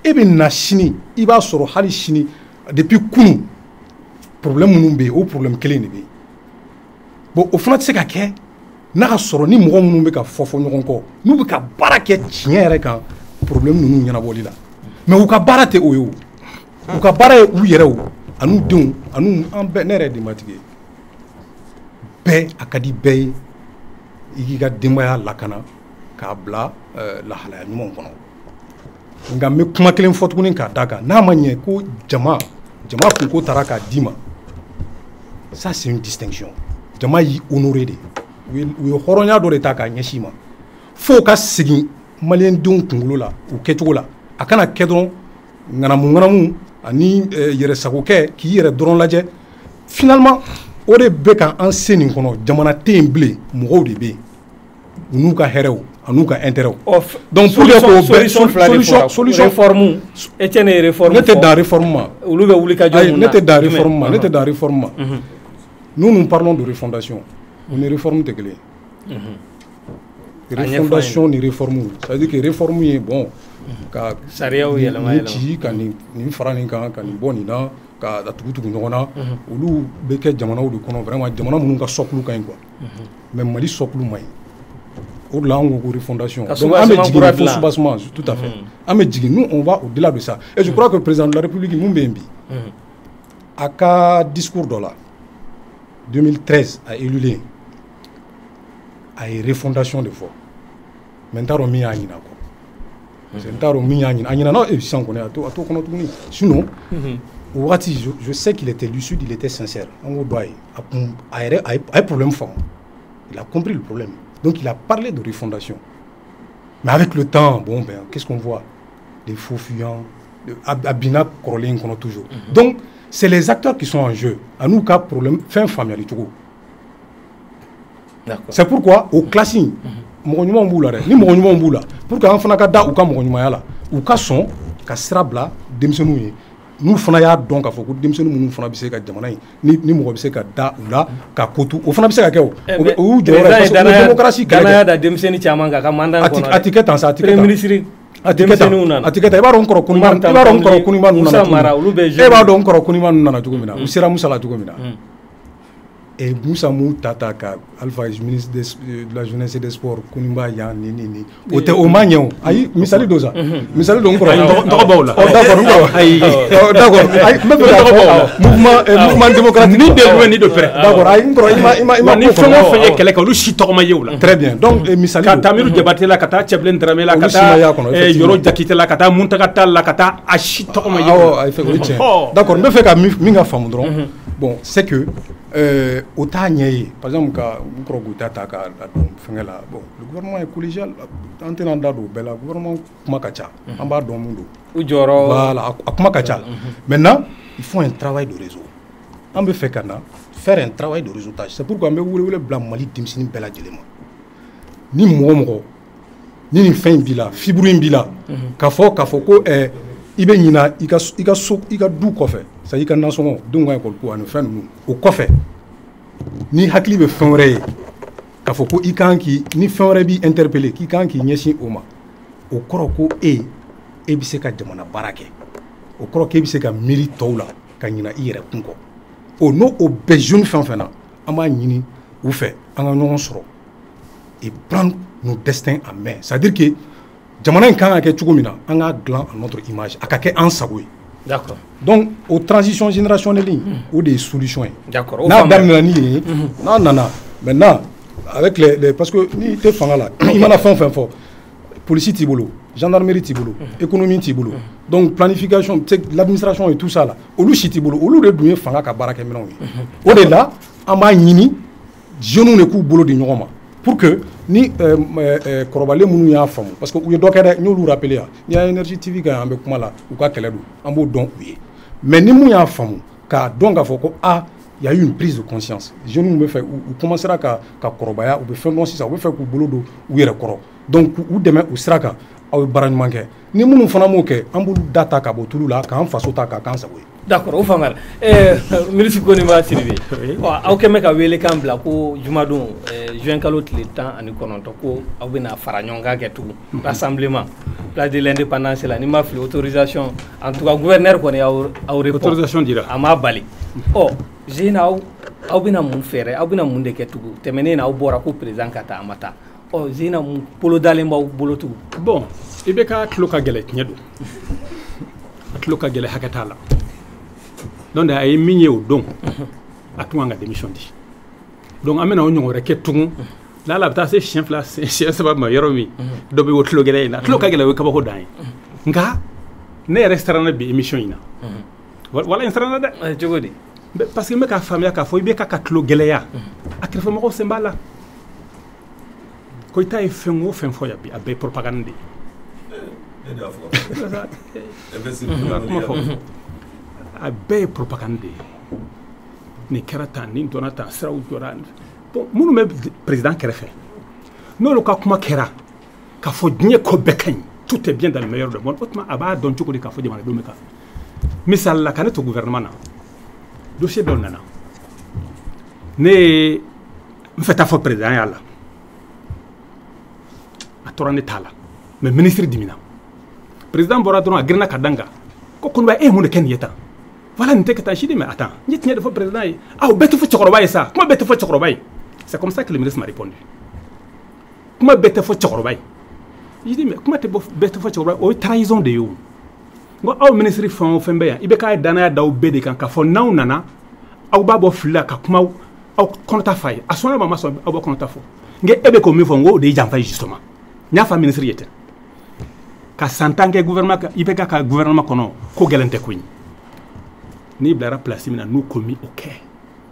Speaker 1: e bɛ na sini i b'a sɔrɔ hali sini depuis kunu problème minnu bɛ yen o problème kelen de bɛ yen bon o fana tɛ se ka kɛ n'a ka sɔrɔ ni mɔgɔ minnu bɛ ka fɔ ɲɔgɔn kɔ n'u bɛ ka baara kɛ tiɲɛ yɛrɛ kan problème ninnu ɲɛnabɔli la mais u ka baara tɛ o ye o u ka baara ye u yɛrɛ o an'u denw an bɛɛ ne yɛrɛ ye denbatigi ye bɛɛ a ka di bɛɛ ye i k'i ka denbaya lakana k'a bila lahalaya ɲumanw kɔnɔ nka n bɛ kuma kelen fɔ tuguni k'a d'a kan n'a ma ɲɛ ko jama kunko taara k'a d'i ma ça c'est une distinction jama y'i honoré de u ye hɔrɔnya dɔ de ta k'a ɲɛsin ma fo ka segin maliyɛndenw kunkolo la u kɛcogo la a kana kɛ dɔrɔn ŋanamu ani yɛrɛsagokɛ k'i yɛrɛ dɔrɔn lajɛ finalement o de bɛ ka an se nin kɔnɔ jamana tɛ yen bilen mɔgɔw de bɛ yen u n'u ka hɛrɛw a n'u ka intérêt donc pour que k'o bɛɛ solution
Speaker 2: réforme e tɛ ne réforme
Speaker 1: ne tɛ dan réforme ma
Speaker 2: olu bɛ wuli ka jɔ mun na
Speaker 1: ne tɛ dan réforme ma nous parlons de refondation on est réforme tɛ kelen refondation ni réforme ça veut dire que réforme ye bon ka
Speaker 2: sariyaw yɛlɛma
Speaker 1: ci ka nin fara nin kan ka nin bɔ nin na ka tugu ɲɔgɔn na olu bɛ kɛ jamanaw de kɔnɔ vraiment jamana minnu ka socle ka ɲi quoi mais Mali socle man ɲi o de la an ko ko refondation donc an bɛ jigin fo soubassement tout à fait an bɛ jigin nous on va au-delà de ça et je crois que le président de la République mun bɛ yen bi a ka discours dɔ la 2013 a élulé a ye refondation de fɔ mais n t'a dɔn min y'a ɲina quoi parce que n t'a dɔn min y'a ɲina a ɲinana sisan kɔni a t'o kɔnɔ tuguni sinon o wagati je sais qu'il était lucide, il était sincère an k'o dɔn a ye a ye problème faamu il a compris le problème donc il a parlé de refondation mais avec le temps bon ben qu'est-ce qu'on voit des faux fuyants a bina kɔrɔlen kɔnɔ toujours donc c'est les acteurs qui sont en jeu a n'u ka problème fɛn faamuyali cogo. C'est pourquoi au classing mɔgɔ ɲumanw b'u la dɛ ni mɔgɔ ɲumanw b'u la pour que an fana ka da u ka mɔgɔ ɲumanya la u ka sɔn ka sira bila denmisɛnninw ye n'u fana y'a dɔn k'a fɔ ko denmisɛnnin minnu fana bɛ se ka jamana in ni mɔgɔ bɛ se ka da u la ka kotu o fana bɛ se ka kɛ o y'u jɔyɔrɔ ye parce que démocratie kɛlɛ
Speaker 2: danaya da denmisɛnnin caman kan ka mandat kɔnɔ
Speaker 1: a ti kɛ tan sa a ti kɛ tan
Speaker 2: a ti kɛ tan
Speaker 1: a ti kɛ tan i b'a dɔn n kɔrɔ Koniba ninnu nana cogo min na e b'a dɔn n kɔrɔ Koniba ninnu nana cogo min na u sera Musa la cogo min na Musa m'u ta ka Alpha ministre de la jeunesse et des sports Koniba yan ni o tɛ o ma ɲɛ o ayi misali dɔ sa misali dɔ n kɔrɔ
Speaker 3: n tɔgɔ b'aw la
Speaker 1: d'accord n kɔrɔ ayi d'accord n bɛ fɛ k'a fɔ mouvement démocratique
Speaker 3: ni de loin ni de près
Speaker 1: d'accord ayi n kɔrɔ i ma
Speaker 3: ni fɛn o fɛn ye kɛlɛ kɛ olu si tɔgɔ ma ye o la
Speaker 1: très bien donc misali
Speaker 3: ka Tamiru Jabate la ka taa Cɛbilen Dramé la ka taa Yoro Jakite la ka taa Muntaka Tall la ka taa a si tɔgɔ ma ye o la
Speaker 1: d'accord n bɛ fɛ ka min ka faamu dɔrɔn bon c'est que au t'a ɲɛ ye par exemple ka n kɔrɔ Goyita ta ka dɔn fɛngɛ la bon le gouvernement est collégial an tɛna da don o bɛɛ la gouvernement kuma ka ca an b'a dɔn mun don
Speaker 2: u jɔyɔrɔ
Speaker 1: voilà a kuma ka ca maintenant il faut un travail de réseau an bɛ fɛ ka na faire un travail de réseautage c'est pourquoi an bɛ wele bila Mali denmisɛnnin bɛɛ lajɛlen ma ni mɔgɔ ni nin fɛn in b'i la fibre in b'i la k'a fɔ ko i bɛ ɲina i ka du kɔfɛ c'est i ka nasɔngɔ denw ka école ko ani fɛn ninnu o kɔfɛ ni hakili bɛ fɛn wɛrɛ ye k'a fɔ ko i kan ni fɛn wɛrɛ b'i interpeller k'i kan k'i ɲɛsin o ma o kɔrɔ ko e bɛ se ka jamana baara kɛ o kɔrɔ k'e bɛ se ka miiri tɔw la ka ɲina i yɛrɛ kun kɔ n'o bɛɛ jeune fɛn fɛn na an b'a ɲini u fɛ an ka ɲɔgɔn sɔrɔ et prendre nos destins en main c'est-à-dire que jamana in kan ka kɛ cogo min na an k'a dilan à notre image a ka kɛ an sago ye
Speaker 2: d'accord
Speaker 1: donc o transition générationnelle o de ye solution ye
Speaker 2: d'accord
Speaker 1: n'a daminɛna ni ye n'a nana maintenant avec les parce que n'i tɛ fanga la i mana fɛn o fɛn fɔ police t'i bolo gendarmerie t'i bolo économie t'i bolo donc planification l'administration et tout ça là olu si t'i bolo olu de dun ye fanga ka baarakɛminɛnw ye o de la an b'a ɲini jeunes de k'u bolo di ɲɔgɔn ma pour que ni kɔrɔbalen minnu y'a faamu parce que u ye dɔ kɛ dɛ n y'olu rappelé yan n'i y'a Énergie TV kan an bɛ kuma la u ka kɛlɛ don an b'o dɔn u ye mais ni mun y'a faamu k'a dɔn k'a fɔ ko il y a eu une prise de conscience jeunes bɛ fɛ u commencera ka kɔrɔbaya u bɛ fɛn dɔn sisan u bɛ fɛ k'u bolo don u yɛrɛ kɔrɔ donc u dɛmɛ u sira kan aw ye baara ɲuman kɛ ni minnu fana m'o kɛ an b'olu da ta ka bɔ tulu la k'an faso ta k'a k'an sago ye.
Speaker 2: d'accord o faamuyara ministre Koniba Sidibe aw kɛn bɛ ka welekan bila ko jumadon juin kalo tile 19 ko aw bɛna fara ɲɔgɔn kan kɛ tugun rassemblement place de l'indépendance la ni ma fili autorisation en tout cas gouverneur kɔni aw report
Speaker 3: autorisation dira
Speaker 2: a ma bali Zena aw bɛna mun fɛɛrɛ aw bɛna mun de kɛ tugun tɛmɛnen na aw bɔra ko président ka taa a ma taa Zena mun bolo dalen b'aw bolo tugun
Speaker 3: bon i bɛ ka tulo ka gɛlɛ tiɲɛ don a tulo ka gɛlɛ hakɛ t'a la donc a ye min ye o don a tun kan ka démission di donc an bɛna o ɲɔgɔn wɛrɛ kɛ tugun la bɛ taa se siɲɛ 2 siɲɛ 3 ma yɔrɔ min dɔ bɛ o tulo gɛlɛ in na tulo ka gɛlɛ o ye kabako dan ye nka ne yɛrɛ siranna bi émission in na wala n siranna dɛ
Speaker 2: cogo di
Speaker 3: parce que n bɛ k'a faamuya k'a fɔ i bɛ ka tulo gɛlɛya a kɛrɛfɛmɔgɔw sen b'a la Koyita ye fɛn o fɛn fɔ yan bi a bɛɛ ye propagande de ye a bɛɛ ye propagande de ye nin kɛra tan nin dɔnna tan siraw jɔra bon minnu bɛ président kɛrɛfɛ n'olu ka kuma kɛra k'a fɔ diɲɛ ko bɛɛ ka ɲi tout est bien dans le meilleur des mondes o tuma a b'a dɔn cogo di k'a fɔ jamanadenw bɛ ka misali la ka ne to gouvernement na dossier dɔ nana ne ye n fɛ taa fɔ président y'a la a tora ne t'a la mais ministre dimina président bɔra dɔrɔn a girinna ka dan kan ko Koniba e ye mun de kɛ nin ye tan voilà nin tɛ ka taa si de mais attends n ye tiɲɛ de fɔ président ye o bɛɛ tɛ fɔ cɛkɔrɔba ye sa kuma bɛɛ tɛ fɔ cɛkɔrɔba ye c'est comme ça que le ministre m'a répondu kuma bɛɛ tɛ fɔ cɛkɔrɔba ye je dis mais kuma bɛɛ tɛ fɔ cɛkɔrɔba ye o ye trahison de ye o n ko aw ministre fɛn o fɛn bɛ yan i bɛ k'a ye danaya d'aw bɛɛ de kan k'a fɔ n'aw nana aw b'a bɔ fili la ka kuma aw kɔnɔta f'a ye a sɔnna ma ma sɔn aw bɛ kɔnɔta fɔ n ko e bɛ k'o min fɔ n ko o de ye janfa ye justement n y'a fɔ ministre ye ten ka san tan kɛ gouvernement i bɛ ka gouvernement kɔnɔ ko gɛlɛn tɛ ko ye n'i bilara place min na n'u ko min o kɛ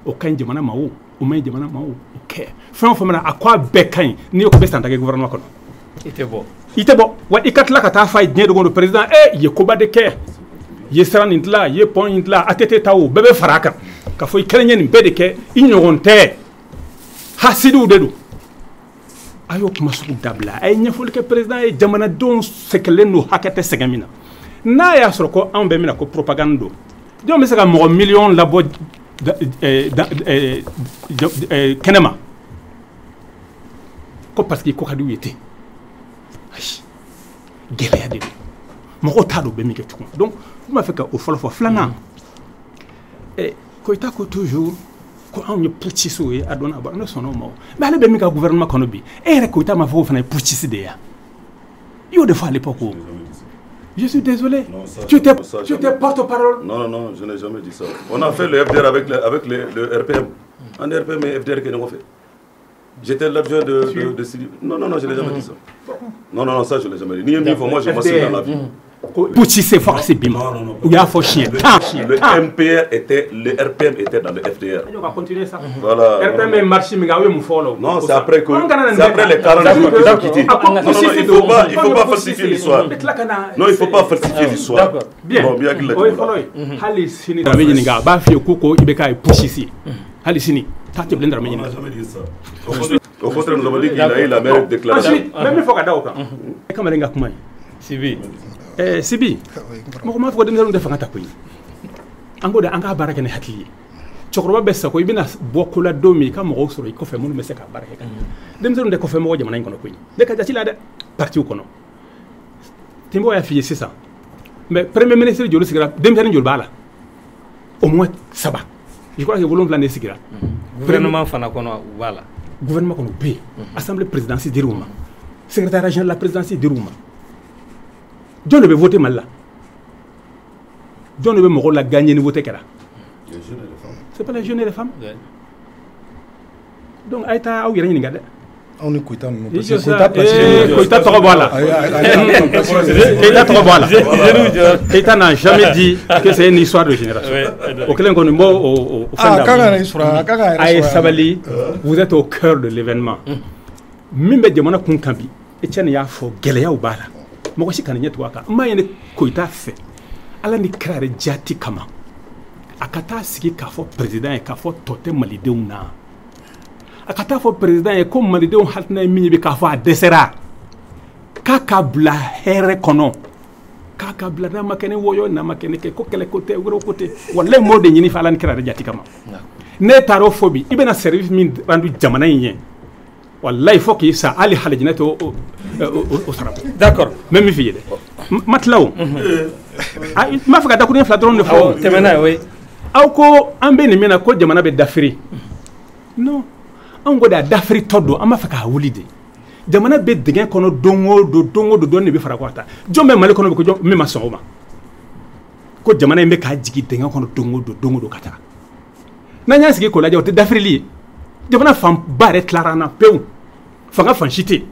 Speaker 3: o ka ɲi jamana ma o ma ɲi jamana ma o kɛ fɛn o fɛn mana a ko a bɛɛ ka ɲi n'i ko bɛ san tan kɛ gouvernement kɔnɔ i tɛ bɔ wa i ka tila ka taa f'a ye diɲɛ dogo don président i ye koba de kɛ i ye sira nin dilan i ye pont in dilan ATT ta o bɛɛ bɛ fara a kan k'a fɔ i kɛlen ye nin bɛɛ de kɛ i ɲɔgɔn tɛ hasidiw de don a y'o kuma sugu dabila a ye ɲɛfɔli kɛ président ye jamanadenw sɛgɛnlen don hakɛ tɛ sɛgɛn min na n'a y'a sɔrɔ ko anw bɛ mina ko propagande don jɔn bɛ se ka mɔgɔ miliyɔn labɔ kɛnɛma ko parce que ko ka di u ye ten ayi gɛlɛya de don mɔgɔw t'a dɔn bɛ min kɛ tugun donc n b'a fɛ ka o fɔlɔ fɔ filanan Koita ko toujours ko anw ye putschistes ye a donna ba ne sɔnna o ma mais ale bɛ min ka gouvernement kɔnɔ bi e yɛrɛ Koita m'a fɔ ko fana ye putschiste de ye i y'o de fɔ à l'époque o. Je suis désolé. Non, ça, tu étais porte-parole.
Speaker 4: Non, je n'ai jamais dit ça. On a fait le FDR avec le RPM. En RPM et FDR, qu'est-ce qu'on fait? J'étais l'adjoint de Sidi. Non, je n'ai jamais dit ça. Non, ça, je ne l'ai jamais dit. Ni une fois, moi, je m'en suis dans la vie.
Speaker 3: Poutchissé, forcément. Non. Il y a faux chien.
Speaker 4: Le RPM était dans le FDR.
Speaker 3: On va continuer ça.
Speaker 4: Voilà.
Speaker 3: RPM est marché, mais il faut.
Speaker 4: Non, c'est après les 40 jours qu'ils ont quitté. Non, il ne faut pas falsifier l'histoire. Non, il ne faut pas falsifier l'histoire.
Speaker 3: Bien. Bon, bien qu'il l'ait dit. Halissini. Bah, fille, Koko, Ibeka est poussissé. Halissini.
Speaker 4: On n'a jamais dit ça. Au contraire, nous avons dit qu'il a eu la meilleure déclaration.
Speaker 3: Même il faut qu'il y ait un peu.
Speaker 2: Sibi.
Speaker 3: Sibi. Moi, je vais vous dire que je vais baraka ne hakili cɛkɔrɔba bɛ sako i bɛna bɔ ko la don min i ka mɔgɔw sɔrɔ i kɔfɛ minnu bɛ se ka baara kɛ denmisɛnninw de kɔfɛ mɔgɔ jamana in kɔnɔ koyi ne ka jati la dɛ partiw kɔnɔ Timbo y'a f'i ye sisan mais premier ministre joli sigira denmisɛnnin joli b'a la au moins 3 je crois que 7 de sigira
Speaker 2: gouvernement fana kɔnɔ u b'a la
Speaker 3: gouvernement kɔnɔ u bɛ yen assemblée présidentielle dir'u ma secrétaire régional de la présidence dir'u ma jɔn de bɛ voter Mali la jɔn de bɛ mɔgɔw la gagner ni voter kɛra c'est pas les jeunes et les femmes donc a ye taa aw yɛrɛ ɲininka dɛ
Speaker 1: anw ni Koita ninnu
Speaker 3: Koita tɔgɔ bɔ a la Keita tɔgɔ bɔ a la Keita n'a jamais dit que c'est une histoire de génération o kelen kɔni b'o fɛn da a ye sabali vous êtes au cœur de l'événement min bɛ jamana kun kan bi Etienne y'a fɔ gɛlɛyaw b'a la mɔgɔ si kana ɲɛ tugu a kan n b'a ɲini Koita fɛ ala ni kira yɛrɛ jaati kama a ka taa sigi k'a fɔ président ye k'a fɔ tɔ tɛ malidenw na a ka taa fɔ président ye ko malidenw hakilina ye min ye bi k'a fɔ a dɛsɛra k'a ka bila hɛrɛ kɔnɔ k'a ka bila n'a ma kɛ ni wɔyɔ n'a ma kɛ ni kɛ ko kɛlɛ ko tɛ wɛrɛw ko tɛ walayi m'o de ɲini fɛ ala ni kira yɛrɛ jaati kama ne taara o fɔ bi i bɛna service min rendu jamana in ye walayi fo k'i sa hali halijinɛ tɛ o sara
Speaker 2: d'accord
Speaker 3: mɛ min f'i ye dɛ ma tila o n b'a fɛ ka dakuruɲɛ 2 dɔrɔn de fɔ
Speaker 2: tɛmɛna oui
Speaker 3: aw ko an bɛ nin min na ko jamana bɛ dafiri non an ko de a dafiri tɔ don an b'a fɛ k'a wuli de jamana bɛ dingɛ kɔnɔ don o don dɔɔni de bɛ fara kɔ ta jɔn bɛ Mali kɔnɔ bi ko jɔn min ma sɔn o ma ko jamana in bɛ k'a jigin dingɛ kɔnɔ don o don ka taa n'an y'an sigi k'o lajɛ o tɛ dafirili ye jamana fanba yɛrɛ tilara an na pewu fanga fan si tɛ yen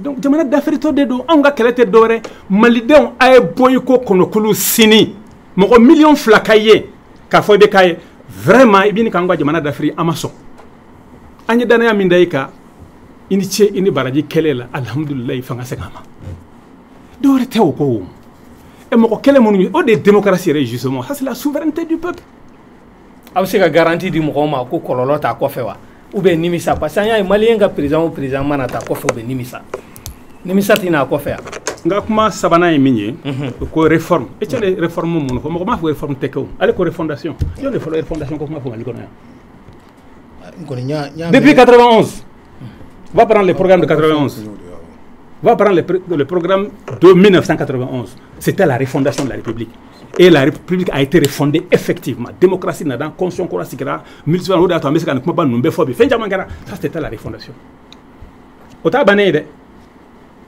Speaker 3: donc jamana dafiritɔ de don anw ka kɛlɛ tɛ dɔwɛrɛ malidenw a ye bɔ i ko kɔnɔkulu sini mɔgɔ 2 millions ka ye k'a fɔ i bɛ k'a ye vraiment i bɛ nin k'an ka jamana dafiri an ma sɔn an ye danaya min da i kan i ni ce i ni baraji kɛlɛ la alhamdulilayi fanga segin a ma dɔwɛrɛ tɛ o kɔ o mɔgɔ kɛlɛ minnu o de ye démocratie yɛrɛ justement ça c'est la souveraineté du peuple
Speaker 2: a bɛ se ka garantie di mɔgɔw ma ko kɔlɔlɔ t'a kɔfɛ wa ou bien nimisa parce que an y'a ye maliyɛn ka président o président mana taa kɔfɛ u bɛ nimisa tɛ n'a kɔfɛ yan
Speaker 3: n ka kuma sabanan ye min ye ko réforme e cɛ de réforme minnu fɔ mɔgɔ m'a fɔ réforme tɛ kɛ o ale ko refondation jɔn de fɔlɔ refondation ko kuma fɔ Mali kɔnɔ yan depuis 91 va prendre le programme de 91 va prendre le programme de 1991 c'était la refondation de la République et la République a été refondée effectivement démocratie nana constitution kura sigira militaire o de y'a to an bɛ se ka nin kumaba ninnu bɛɛ fɔ bi fɛn caman kɛra ça c'était la refondation o t'a bannen ye dɛ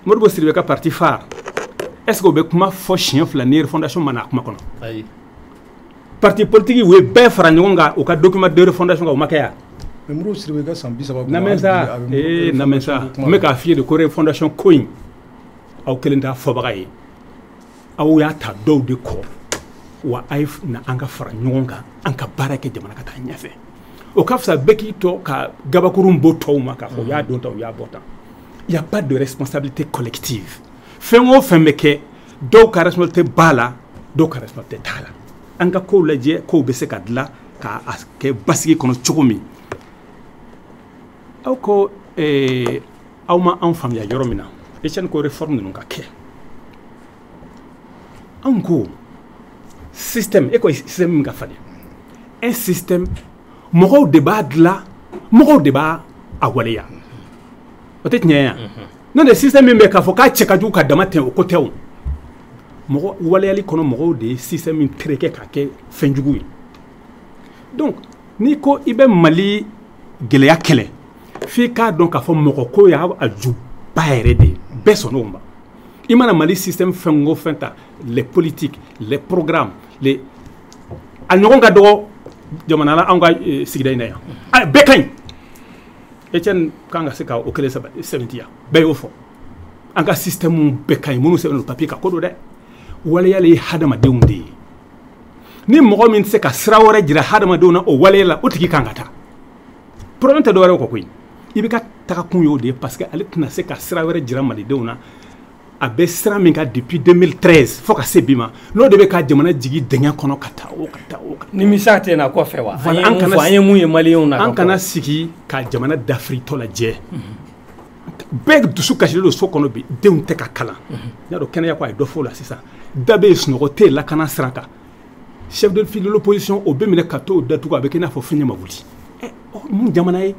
Speaker 3: Modibo Sidibé ka parti phare est-ce que o bɛ kuma fɔ siɲɛ 2 ni refondation ma na a kuma kɔnɔ
Speaker 2: ayi
Speaker 3: parti politique u ye bɛɛ fara ɲɔgɔn kan u ka document de refondation kan o ma kɛ yan
Speaker 1: mais Modibo Sidibé ka san 30
Speaker 3: namɛn sa namɛn sa n bɛ k'a f'i ye de ko refondation ko in aw kelen t'a fɔbaga ye aw y'a ta dɔw de kɔ wa a ye na an ka fara ɲɔgɔn kan an ka baara kɛ jamana ka taa ɲɛfɛ o ka fisa bɛɛ k'i tɔ ka gabakurun bɔ tɔw ma k'a fɔ u y'a don tan u y'a bɔ tan il y a pas de responsabilité collective fɛn o fɛn bɛ kɛ dɔw ka responsabilité b'a la dɔw ka responsabilité t'a la an ka kow lajɛ kow bɛ se ka dilan k'a kɛ basigi kɔnɔ cogo min aw ko aw ma an faamuya yɔrɔ min na Etienne ko réforme ninnu ka kɛ en ko système e ko système ka fali un système mɔgɔw de b'a dilan mɔgɔw de b'a a waleya o tɛ tiɲɛ yan n'o tɛ système min bɛ k'a fɔ k'a cɛ ka jugu ka dama tɛmɛ o ko tɛ o mɔgɔ waleyali kɔnɔ mɔgɔw de ye système min tereke ka kɛ fɛn jugu ye donc n'i ko i bɛ Mali gɛlɛya kɛlɛ f'i k'a dɔn k'a fɔ mɔgɔ ko y'a juba yɛrɛ de ye bɛɛ sɔnn'o ma i mana Mali système fɛn o fɛn ta les politiques les programmes les a ɲɔgɔn ka dɔgɔ jamana la anw ka sigida in na yan bɛɛ ka ɲi Etienne kan ka se ka o kelen sɛbɛntiya bɛɛ y'o fɔ an ka système bɛɛ ka ɲi minnu sɛbɛn no papier ka ko don dɛ waleyali ye hadamadenw de ye ni mɔgɔ min tɛ se ka sira wɛrɛ jira hadamadenw na o waleya la o tigi kan ka taa problème tɛ dɔwɛrɛ kɔ koyi i bɛ ka taga kun y'o de ye parce que ale tɛna se ka sira wɛrɛ jira malidenw na a bɛ sira min kan depuis 2013 fo ka se bi ma n'o de bɛ ka jamana jigi dingɛ kɔnɔ ka taa o ka taa o ka taa
Speaker 2: nimisa tɛ na kɔfɛ wa an ye mun ye maliyɛnw na
Speaker 3: an kana sigi ka jamana dafiri tɔ lajɛ bɛɛ dusu kasilen don so kɔnɔ bi denw tɛ ka kalan n y'a dɔn kɛnɛya ko a ye dɔ fɔ o la sisan da bɛ yen sunɔgɔ tɛ yen lakana sira kan chef de file de l'opposition o bɛ minɛ ka t'o datugu a bɛ kɛ i n'a fɔ fiɲɛ ma wuli mun jamana ye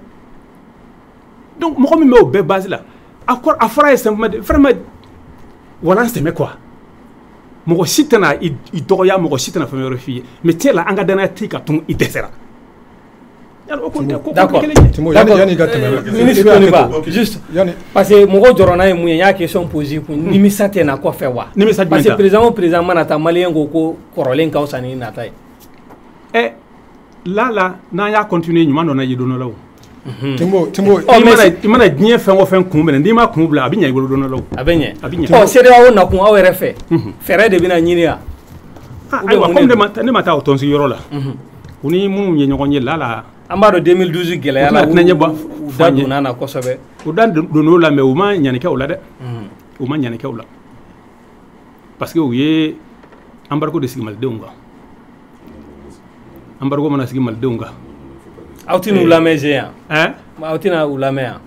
Speaker 3: donc mɔgɔ min bɛ o bɛɛ base la a fɔra ye simplement vraiment walan sɛmɛ quoi mɔgɔ si tɛna i dɔgɔya mɔgɔ si tɛna fɛn wɛrɛ f'i ye mais tiɲɛ la an ka danaya tɛ ka tun i dɛsɛra
Speaker 2: d'accord juste parce que mɔgɔ jɔrɔna ye mun ye n y'a question posé kun nimisa tɛ na kɔfɛ wa parce que président mana taa maliyɛn ko kɔrɔlen ka fisa ni nata ye
Speaker 3: la n'an y'a continuer ɲuman dɔ na ye don dɔ la o
Speaker 1: Timbo
Speaker 3: i mana diɲɛ fɛn o fɛn kun minɛ n'i ma kun bila a bɛ ɲɛ i bolo don dɔ la o
Speaker 2: a bɛ ɲɛ CEDEAO nakun aw yɛrɛ fɛ fɛɛrɛ de bɛna ɲini yan
Speaker 3: ayiwa comme ne ma taa o tɔnsigiyɔrɔ la u ni minnu ye ɲɔgɔn ye la
Speaker 2: an b'a dɔn 2012 gɛlɛya la u da donna na kosɛbɛ
Speaker 3: u da donn'o la mais u ma ɲanikɛ o la dɛ u ma ɲanikɛ o la parce que u ye embargo de sigi malidenw kan embargo mana sigi malidenw kan
Speaker 2: aw tɛna u lamɛn je yan aw tɛna u lamɛn yan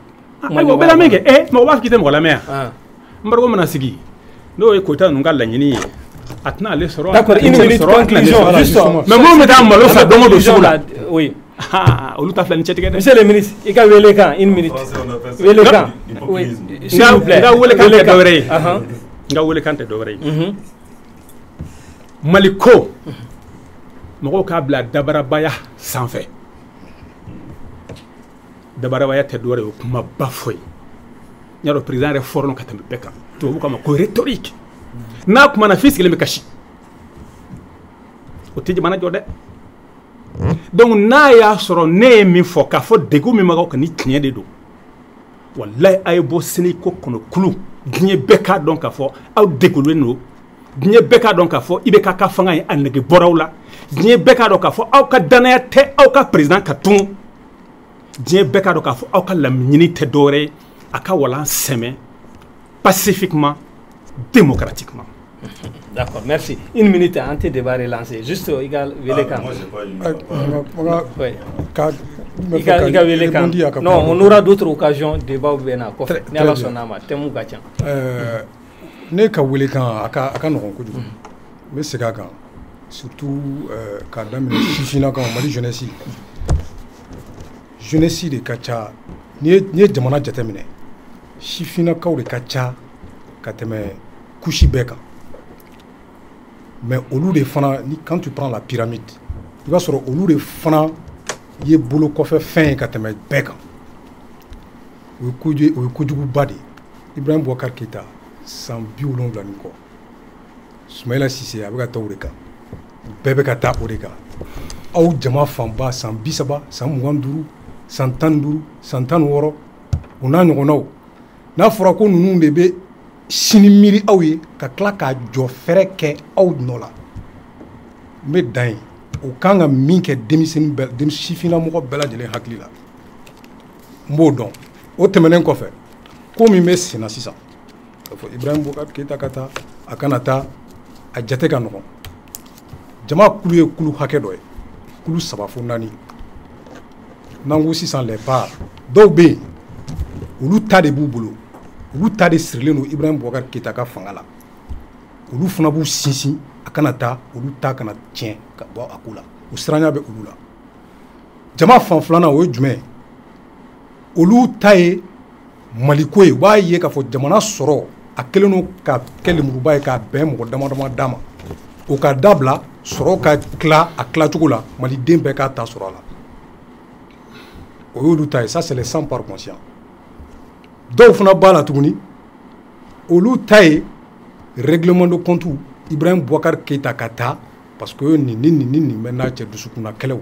Speaker 3: o bɛ lamɛn kɛ mɔgɔ b'a fɔ k'i tɛ mɔgɔ lamɛn yan embargo mana sigi n'o ye Koyita ninnu ka laɲini ye a tɛna ale sɔrɔ
Speaker 2: d'accord une minute conclusion juste
Speaker 3: mais minnu bɛ taa malo san don o don sugu la
Speaker 2: oui
Speaker 3: olu ta filɛ ni cɛtigɛ dɛ
Speaker 2: monsieur le ministre i ka wele kan une minute wele kan oui s'il vous plaît
Speaker 3: n ka wele kan tɛ dɔwɛrɛ ye n ka wele kan tɛ dɔwɛrɛ ye Mali ko mɔgɔw k'a bila dabarabaya sanfɛ dabarabaya tɛ dɔwɛrɛ ye o kuma ba fɔ ye n y'a dɔn président yɛrɛ fɔra ka tɛmɛ bɛɛ kan tubabu k'a ma ko rhétorique n'a kumana f'i sigilen bɛ kasi o tɛ jamana jɔ dɛ donc n'a y'a sɔrɔ ne ye min fɔ k'a fɔ degun min b'aw kan ni tiɲɛ de don walayi a ye bɔ Sénéko kɔnɔ kulu diɲɛ bɛɛ k'a dɔn k'a fɔ aw degunnen don diɲɛ bɛɛ k'a dɔn k'a fɔ IBK ka fanga ye a nege bɔra aw la diɲɛ bɛɛ k'a dɔn k'a fɔ aw ka danaya tɛ aw ka président ka tun diɲɛ bɛɛ k'a dɔn k'a fɔ aw ka laɲini tɛ dɔwɛrɛ ye a ka walan sɛmɛ pacifiquement démocratiquement.
Speaker 2: D'accord, merci. Une minute, un débat relancé. Juste, égal, non, on aura d'autres occasions de débat.
Speaker 1: Ne ka wele kan a ka nɔgɔn kojugu n bɛ segin a kan surtout k'a daminɛ sifinnakaw Mali jeunesse de ka ca n'i ye jamana jateminɛ sifinnakaw de ka ca ka tɛmɛ couche bɛɛ kan mais olu de fana quand tu prends la pyramide i b'a sɔrɔ olu de fana ye bolo kɔfɛ fɛn ye ka tɛmɛ bɛɛ kan o ye kojuguba de ye Ibrahim Boubacar Keïta san 70 ni kɔ Soumaïla Cissé a bɛ ka taa o de kan bɛɛ bɛ ka taa o de kan aw jama fanba san 30 san 25 san 15 san 16 o n'a ɲɔgɔnnaw n'a fɔra ko ninnu de bɛ sini miiri aw ye ka tila k'a jɔ fɛrɛ kɛ aw nɔ la n bɛ dan ye o kan ka min kɛ sifinnamɔgɔ bɛɛ lajɛlen hakili la n b'o dɔn o tɛmɛnen kɔfɛ ko min bɛ senna sisan k'a fɔ Ibrahim Boubacar Keïta ka taa a kana taa a jate ka nɔgɔn jama kulu ye kulu hakɛ dɔ ye kulu 3 fo 4 n'an ko sisan les parts dɔw bɛ yen olu ta de b'u bolo olu ta de sirilen don Ibrahim Boubacar Keïta ka fanga la olu fana b'u sinsin a kana taa olu ta kana tiɲɛ ka bɔ a ko la o siranya bɛ olu la jama fan filanan o ye jumɛn ye olu ta ye maliko ye u b'a ye k'a fɔ jamana sɔrɔ a kɛlen don ka kɛ lemuruba ye k'a bɛn mɔgɔ dama dama d'a ma o ka dabila sɔrɔ ka tila a tilacogo la maliden bɛɛ k'a ta sɔrɔ a la o y'olu ta ye ça c'est les 100 par conscient dɔw fana b'a la tuguni olu ta ye règlement de compte Ibrahim Boubacar Keïta ka taa parce que nin bɛ n'a cɛ dusukunna kɛlɛw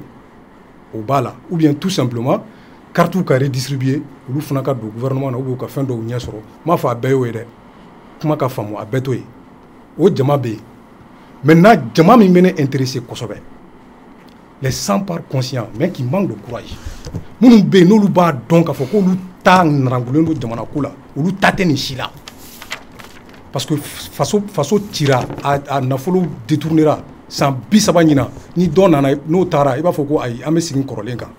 Speaker 1: o b'a la ou bien tout simplement cartes ka redistribuer olu fana ka don gouvernement na ou bien ka fɛn dɔw ɲɛ sɔrɔ m'a fɔ a bɛɛ y'o ye dɛ kuma ka faamu a bɛɛ to ye o jama bɛ yen maintenant jama min bɛ ne intéressé kosɛbɛ les 100 par conscient mais qui manque de courage minnu bɛ yen n'olu b'a dɔn k'a fɔ k'olu ta narangulen don jamana ko la olu ta tɛ nin si la parce que faso cira a nafolo détournera san 30 ɲina ni dɔ nana n'o taara i b'a fɔ ko ayi an bɛ segin kɔrɔlen kan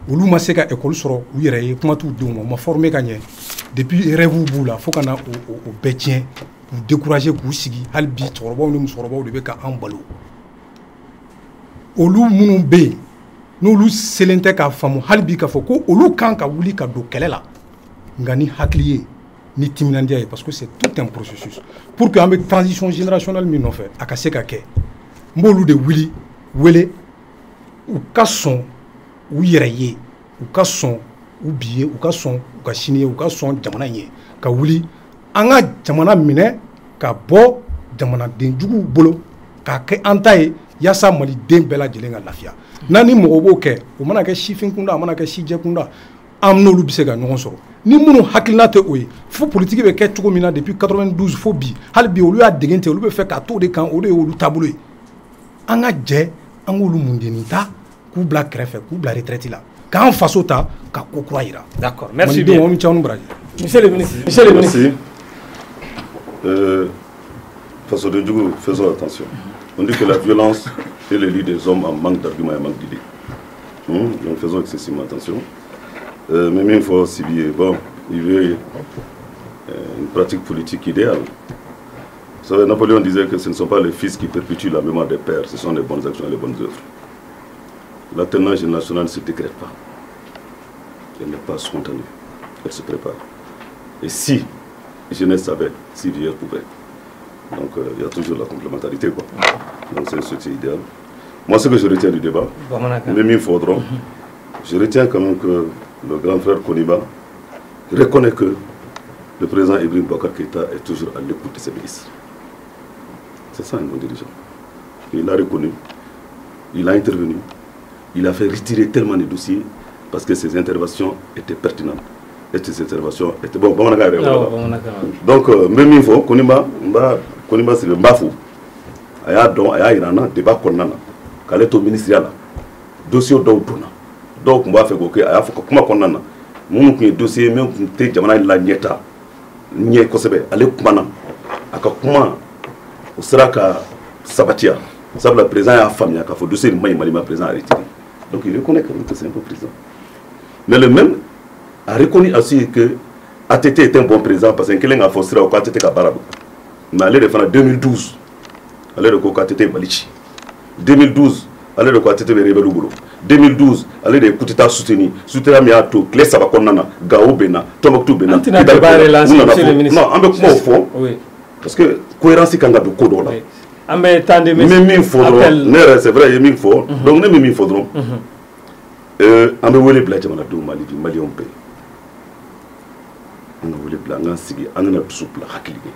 Speaker 1: olu ma se ka école sɔrɔ u yɛrɛ ye kuma t'u denw ma u ma former ka ɲɛ depuis rêve b'u la fo ka na o bɛɛ tiɲɛ k'u décourager k'u sigi hali bi cɛkɔrɔbaw ni musokɔrɔbaw de bɛ ka an balo olu minnu bɛ yen n'olu selen tɛ k'a faamu hali bi k'a fɔ ko olu kan ka wuli ka don kɛlɛ la nka ni hakili ye ni timinandiya ye parce que c'est tout un processus pour que an bɛ transition générationnelle min nɔfɛ a ka se ka kɛ n b'olu de wele u ka sɔn u yɛrɛ ye u ka sɔn u bi ye u ka sɔn u ka sini ye u ka sɔn jamana in ye ka wuli an ka jamana minɛ ka bɔ jamanaden juguw bolo k'a kɛ an ta ye yaasa maliden bɛɛ lajɛlen ka lafiya n'an ni mɔgɔw b'o kɛ o mana kɛ sifin kunda a mana kɛ sijɛ kunda an n'olu bɛ se ka ɲɔgɔn sɔrɔ ni minnu hakilina tɛ o ye fo politiki bɛ kɛ cogo min na depuis 92 fo bi hali bi olu y'a degen ten olu bɛ fɛ k'a to o de kan o de ye olu taabolo ye an ka jɛ an k'olu mundeni ta k'u bila kɛrɛfɛ k'u bila retraite la k'an faso ta ka ko kura yira.
Speaker 2: D'accord, merci bien.
Speaker 1: Monsieur
Speaker 2: le ministre. Monsieur le ministre.
Speaker 4: Merci. Faso de Djougou, faisons attention. On dit que la violence est le lit des hommes en manque d'arguments et en manque d'idées. Donc faisons excessivement attention. Mais il faut aussi bien, bon, il veut une pratique politique idéale. Vous savez, Napoléon disait que ce ne sont pas les fils qui perpétuent la mémoire des pères, ce sont les bonnes actions et les bonnes œuvres. L'alternance nationale ne se décrète pas. Elle n'est pas spontanée. Elle se prépare. Et si jeunesse savait, si vieillesse pouvait. Donc il y a toujours la complémentarité, quoi. Donc c'est ce qui est idéal. Moi, ce que je retiens du débat, même il faudra, je retiens quand même que le grand frère Koniba reconnaît que le président Ibrahim Boubacar Keïta est toujours à l'écoute de ses ministres. C'est ça un bon dirigeant. Il a reconnu, il a intervenu, il a fait retirer tellement de dossiers parce que ses interventions étaient pertinentes. Et ces interventions étaient bon. Donc, même il faut, Koniba c'est le Mbafou. Il y a un débat qu'on a. Quand il est au ministériel, dossier d'autona. Donc, on va faire que, il y a comment qu'on a. Mon dossier, même si tu as la nieta, n'y kosebe, allez kumana, comment au sera qu'à Sabatia, ça le président a famille, a fait dossier de Maïmalima président a retiré. Donc, il reconnaît quand même que c'est un peu président. Mais le même a reconnu aussi que ATT est un bon président parce qu'il a fait au ATT Kabarab. Mais allez de 2012, allez de ATT Malichi. 2012, allez de ATT Rebelou. 2012, allez de Koutita soutenu, soutenu Miato, Clé Sabakonana, Gao Bena, Tombouctou Bena. Non, avec moi au fond, parce que cohérence quand on a de Kodola. Mais il faudra, c'est vrai, il y faut, donc il faudra. On va voir les blagues dans le Mali, Mali on paye. On va voir les blagues, on a tout souple à cliquer.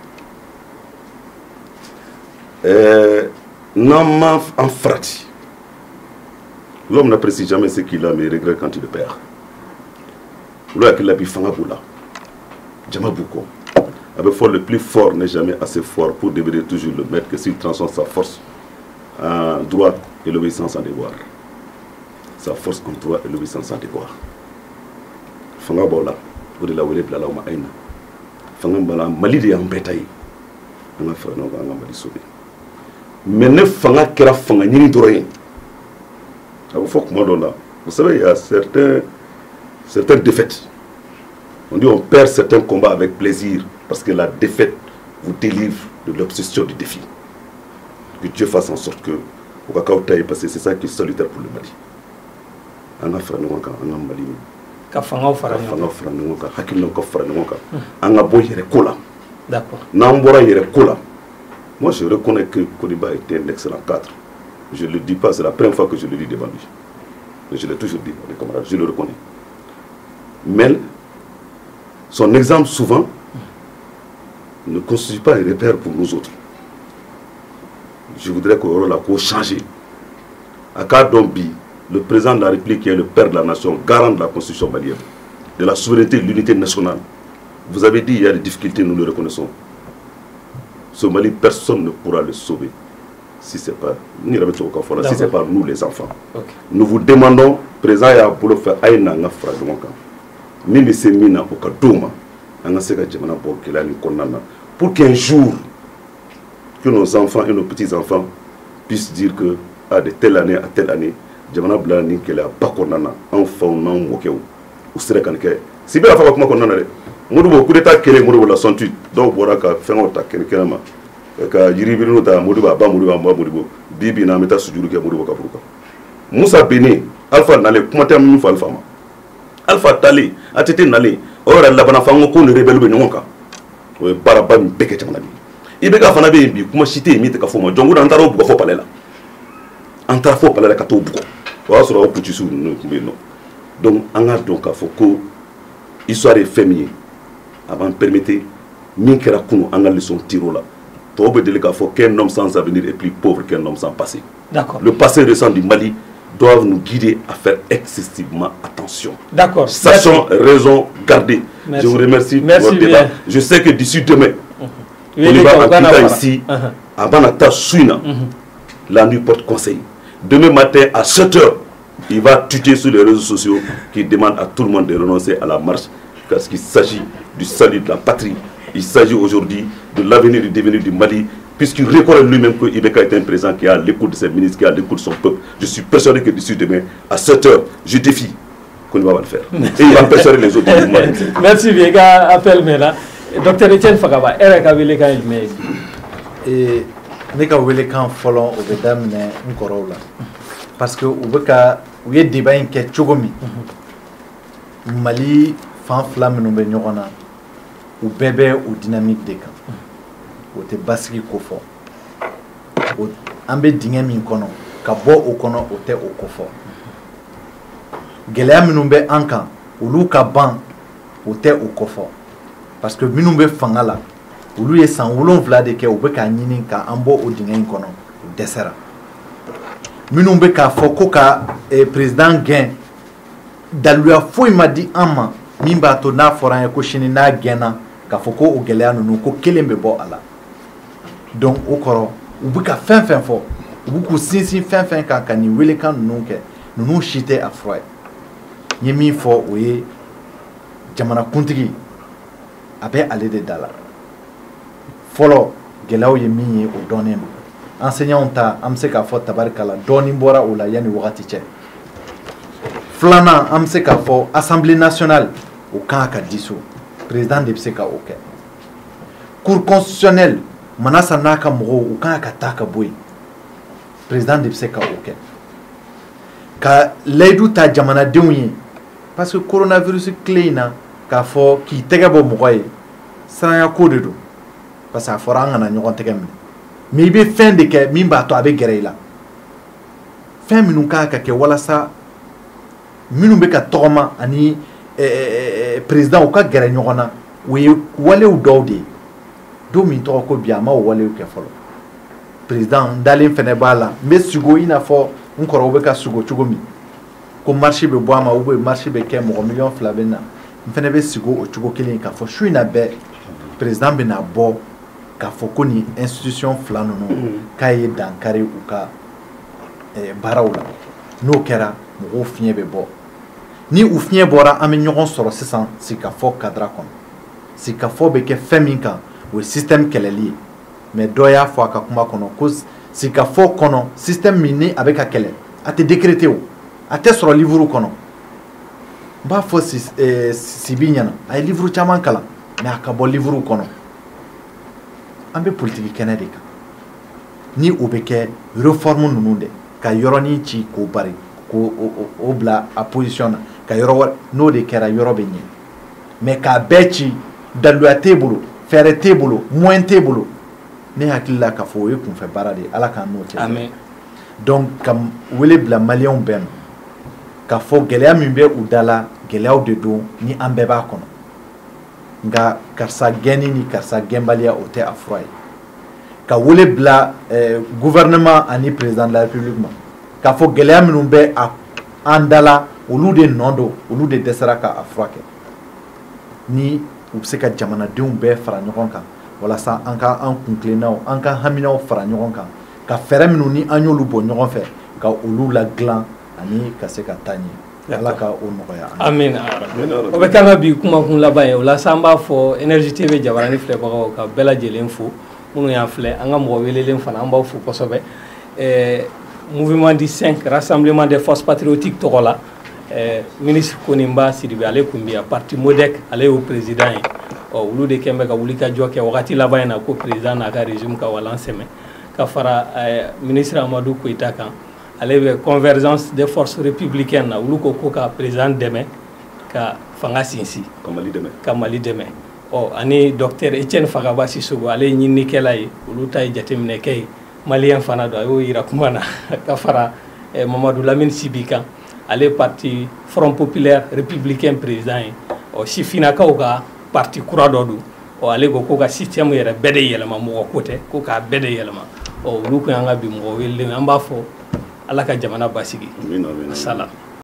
Speaker 4: Non, en frati. L'homme n'apprécie jamais ce qu'il a, mais il regrette quand il le perd. L'homme qui l'a pu faire là, Djama Bouko. Avec fort, le plus fort n'est jamais assez fort pour devenir toujours le maître que s'il transforme sa force en droit et l'obéissance en devoir. Sa force en droit et l'obéissance en devoir. Fanga Bola, vous de la Wele Blala ou Maïna. Fanga Bala, Mali de Ambetaï. On a fait un homme à Mali sauvé. Mais ne Fanga Kera Fanga Nini Doré. Vous savez, il y a certaines défaites. On dit on perd certains combats avec plaisir parce que la défaite vous délivre de l'obsession du défi. Que Dieu fasse en sorte que au cacao taille, parce que c'est ça qui est salutaire pour le Mali. On a fait un Mali.
Speaker 2: D'accord.
Speaker 4: Moi, je reconnais que Koniba était un excellent cadre. Je ne le dis pas, c'est la première fois que je le dis devant lui. Mais je l'ai toujours dit, mes camarades, je le reconnais. Mais son exemple, souvent, ne constitue pas un repère pour nous autres. Je voudrais qu'on ait la cour changée. À Kadombi, le président de la République, qui est le père de la nation, garant de la constitution malienne, de la souveraineté et de l'unité nationale. Vous avez dit qu'il y a des difficultés, nous le reconnaissons. Ce Mali, personne ne pourra le sauver si ce n'est pas nous les enfants. Okay. Nous vous demandons, président Yaboulo fait Aïnanga Fragonka, Mimi Semina Okadouma, pour qu'un jour, que nos enfants et nos petits-enfants puissent dire que de telle année à telle année, Jamana Blani qu'elle a pas qu'on a enfant non moqué ou serait canqué. Si bien la fois qu'on a Moudou coup d'état qu'elle est Moudou la 108, donc voilà qu'à faire un tac quelqu'un ma. Ka yiribinu ta Moudouba ba Moudouba ba Moudouba bibi na meta sujuru ke Moudouba kafuruka Moussa Beni Alpha Nale kuma tem mu fa Alpha ma Alpha Tali atete Nale ora la bana fango ko ne rebelu be nyonka o baraba mi beke tamana bi ibe ka fana be bi kuma cité mi te ka fo ma jongu da ntaro bu ko fo palela antara fo palela ka to bu ko wa so ro puti su no kumbe no donc anga donc ka fo ko histoire est féminine avant permettre min kera kunu anga leçon tiro la. Qu'un homme sans avenir est plus pauvre qu'un homme sans passé. Le passé récent du Mali doit nous guider à faire excessivement attention.
Speaker 2: D'accord.
Speaker 4: Sachant raison garder. Merci. Je vous remercie pour votre débat. Je sais que d'ici demain, on va ici, à Banata Souina, la nuit porte conseil. Demain matin à 7h, il va tuer sur les réseaux sociaux qui demandent à tout le monde de renoncer à la marche parce qu'il s'agit du salut de la patrie. Il s'agit aujourd'hui de l'avenir et du devenir du Mali, puisqu'il reconnaît lui-même que Ibeka est un président qui a l'écoute de ses ministres, qui a l'écoute de son peuple. Je suis persuadé que d'ici demain, à 7h, je défie qu'on va le faire. Et il va persuader les autres du Mali.
Speaker 2: Merci bien, appel maintenant. Docteur Etienne Fagaba, Ereka Wileka Ilmei.
Speaker 5: Et Neka Wileka Folon, au Bedamine, Nkorola. Parce que Ubeka, où il y a des débat qui est Tchogomi. Mali, fan flamme, nous venons. Ou bébé ou dynamique des camps. Ou te basiki kofo. Ou ambe dingé min kono. Ka bo o kono ou te o kofo. Geleya minumbe ankan. Ou lou ka ban ou te o kofo. Parce que minumbe fangala. Ou lou ye san oulon vlade ke ou be ka nyini ka ambo o dingé kono. Ou desera. Minumbe ka foko ka président gain. Daluya foi ma di ama. Mimba to na foran ko shini na gena. Ka foko o geleya nunu ko kelen be bo ala donc o koro u bi ka fɛn fɔ u bi k'u sinsin fɛn kan ka nin welekan nunu kɛ nunu si tɛ a fura ye n ye min fɔ o ye jamanakuntigi a bɛ ale de da la fɔlɔ gɛlɛyaw ye min ye o dɔnnen don enseignants ta an bɛ se k'a fɔ tabarikala dɔɔnin bɔra o la yanni wagati cɛ filanan an bɛ se k'a fɔ assemblée nationale o kan ka diso président de se ka o kɛ cour constitutionnelle manasa n'a ka mɔgɔw u kan ka taa ka bɔ yen président de se ka o kɛ ka layidu ta jamanadenw ye parce que coronavirus tile in na k'a fɔ k'i tɛgɛ bɔ mɔgɔ ye saranya ko de don parce que a fɔra an kana ɲɔgɔn tɛgɛ minɛ mais i bɛ fɛn de kɛ min b'a to a bɛ gɛrɛ i la fɛn minnu kan ka kɛ walasa minnu bɛ ka tɔgɔma ani président u ka gɛrɛ ɲɔgɔn na o ye walew dɔw de ye don min tɔgɔ ko bi a ma o walew kɛ fɔlɔ président n dalen fɛnɛ b'a la n bɛ sigo i n'a fɔ n kɔrɔw bɛ ka sigo cogo min ko marché bɛ bɔ a ma ou bien marché bɛ kɛ mɔgɔ miliyɔn 2 bɛ na n fɛnɛ bɛ sigo o cogo kelen k'a fɔ su in na bɛɛ président bɛ na bɔ k'a fɔ ko nin institution 2 ninnu k'a ye dankari u ka baaraw la n'o kɛra mɔgɔw fiɲɛ bɛ bɔ ni u fiɲɛ bɔra an bɛ ɲɔgɔn sɔrɔ sisan sikafɔ kadira kɔnɔ sikafɔ bɛ kɛ fɛn min kan o ye système kɛlɛli ye mais dɔ y'a fɔ a ka kuma kɔnɔ ko sikafɔ kɔnɔ système min ni a bɛ ka kɛlɛ a tɛ décréter o a tɛ sɔrɔ livre kɔnɔ n b'a fɔ Sibi ɲɛna a ye livre caman kalan mais a ka bɔ livre kɔnɔ an bɛ politique kɛnɛ de kan ni o bɛ kɛ réforme ninnu de ka yɔrɔnin ci k'o bari k'o bila a position na ka yɔrɔ wɛrɛ n'o de kɛra yɔrɔ bɛ ɲɛ mais k'a bɛɛ ci daluya t'e bolo fɛɛrɛ t'e bolo moyen t'e bolo ne hakili la k'a fɔ o ye kunfɛ baara de ye ala k'an n'o cɛ
Speaker 2: amen
Speaker 5: donc ka wele bila maliyɛnw bɛɛ ma k'a fɔ gɛlɛya min bɛ u da la gɛlɛyaw de don ni an bɛɛ b'a kɔnɔ nka karisa gɛnni ni karisa gɛnbaliya o tɛ a fura ye ka wele bila gouvernement ani président de la république ma k'a fɔ gɛlɛya minnu bɛ an da la olu de nɔ don olu de dɛsɛra k'a furakɛ ni u bɛ se ka jamanadenw bɛɛ fara ɲɔgɔn kan walasa an ka an kuntilennaw an ka haminaw fara ɲɔgɔn kan ka fɛɛrɛ minnu ni an y'olu bɔ ɲɔgɔn fɛ ka olu ladilan ani ka se ka taa ɲɛ ala ka o nɔgɔya
Speaker 2: amin o bɛ k'an ka bi kumakun laban ye o la sa an b'a fɔ Énergie TV Jabaranin filɛbagaw ka bɛɛ lajɛlen fo minnu y'an filɛ an ka mɔgɔ welelen fana an b'aw fo kosɛbɛ mouvement du 5 rassemblement des forces patriotiques tɔgɔ la ministre Konimba Sidibe ale kun bi a parti MODEC ale y'o président ye olu de kɛn bɛ ka wuli ka jɔ kɛ wagati laban in na ko président n'a ka régime ka walan sɛmɛ ka fara ministre Amadou Koita kan ale bɛ convergence des forces républicaines na olu ko ka président dɛmɛ ka fanga sinsin ka Mali dɛmɛ ani docteur Etienne Fagaba Sissogo ale ye ɲininikɛla ye olu ta ye jateminɛkɛ ye maliyɛn fana don a y'o yira kuma na ka fara Mamadou Lamine Sibi kan ale parti Front Populaire Républicain président ye sifinakaw ka parti kura dɔ don ale ko ka système yɛrɛ bɛɛ de yɛlɛma mɔgɔ ko tɛ ko k'a bɛɛ de yɛlɛma olu kun y'an ka bi mɔgɔ welelen an b'a fɔ ala ka jamana basigi sala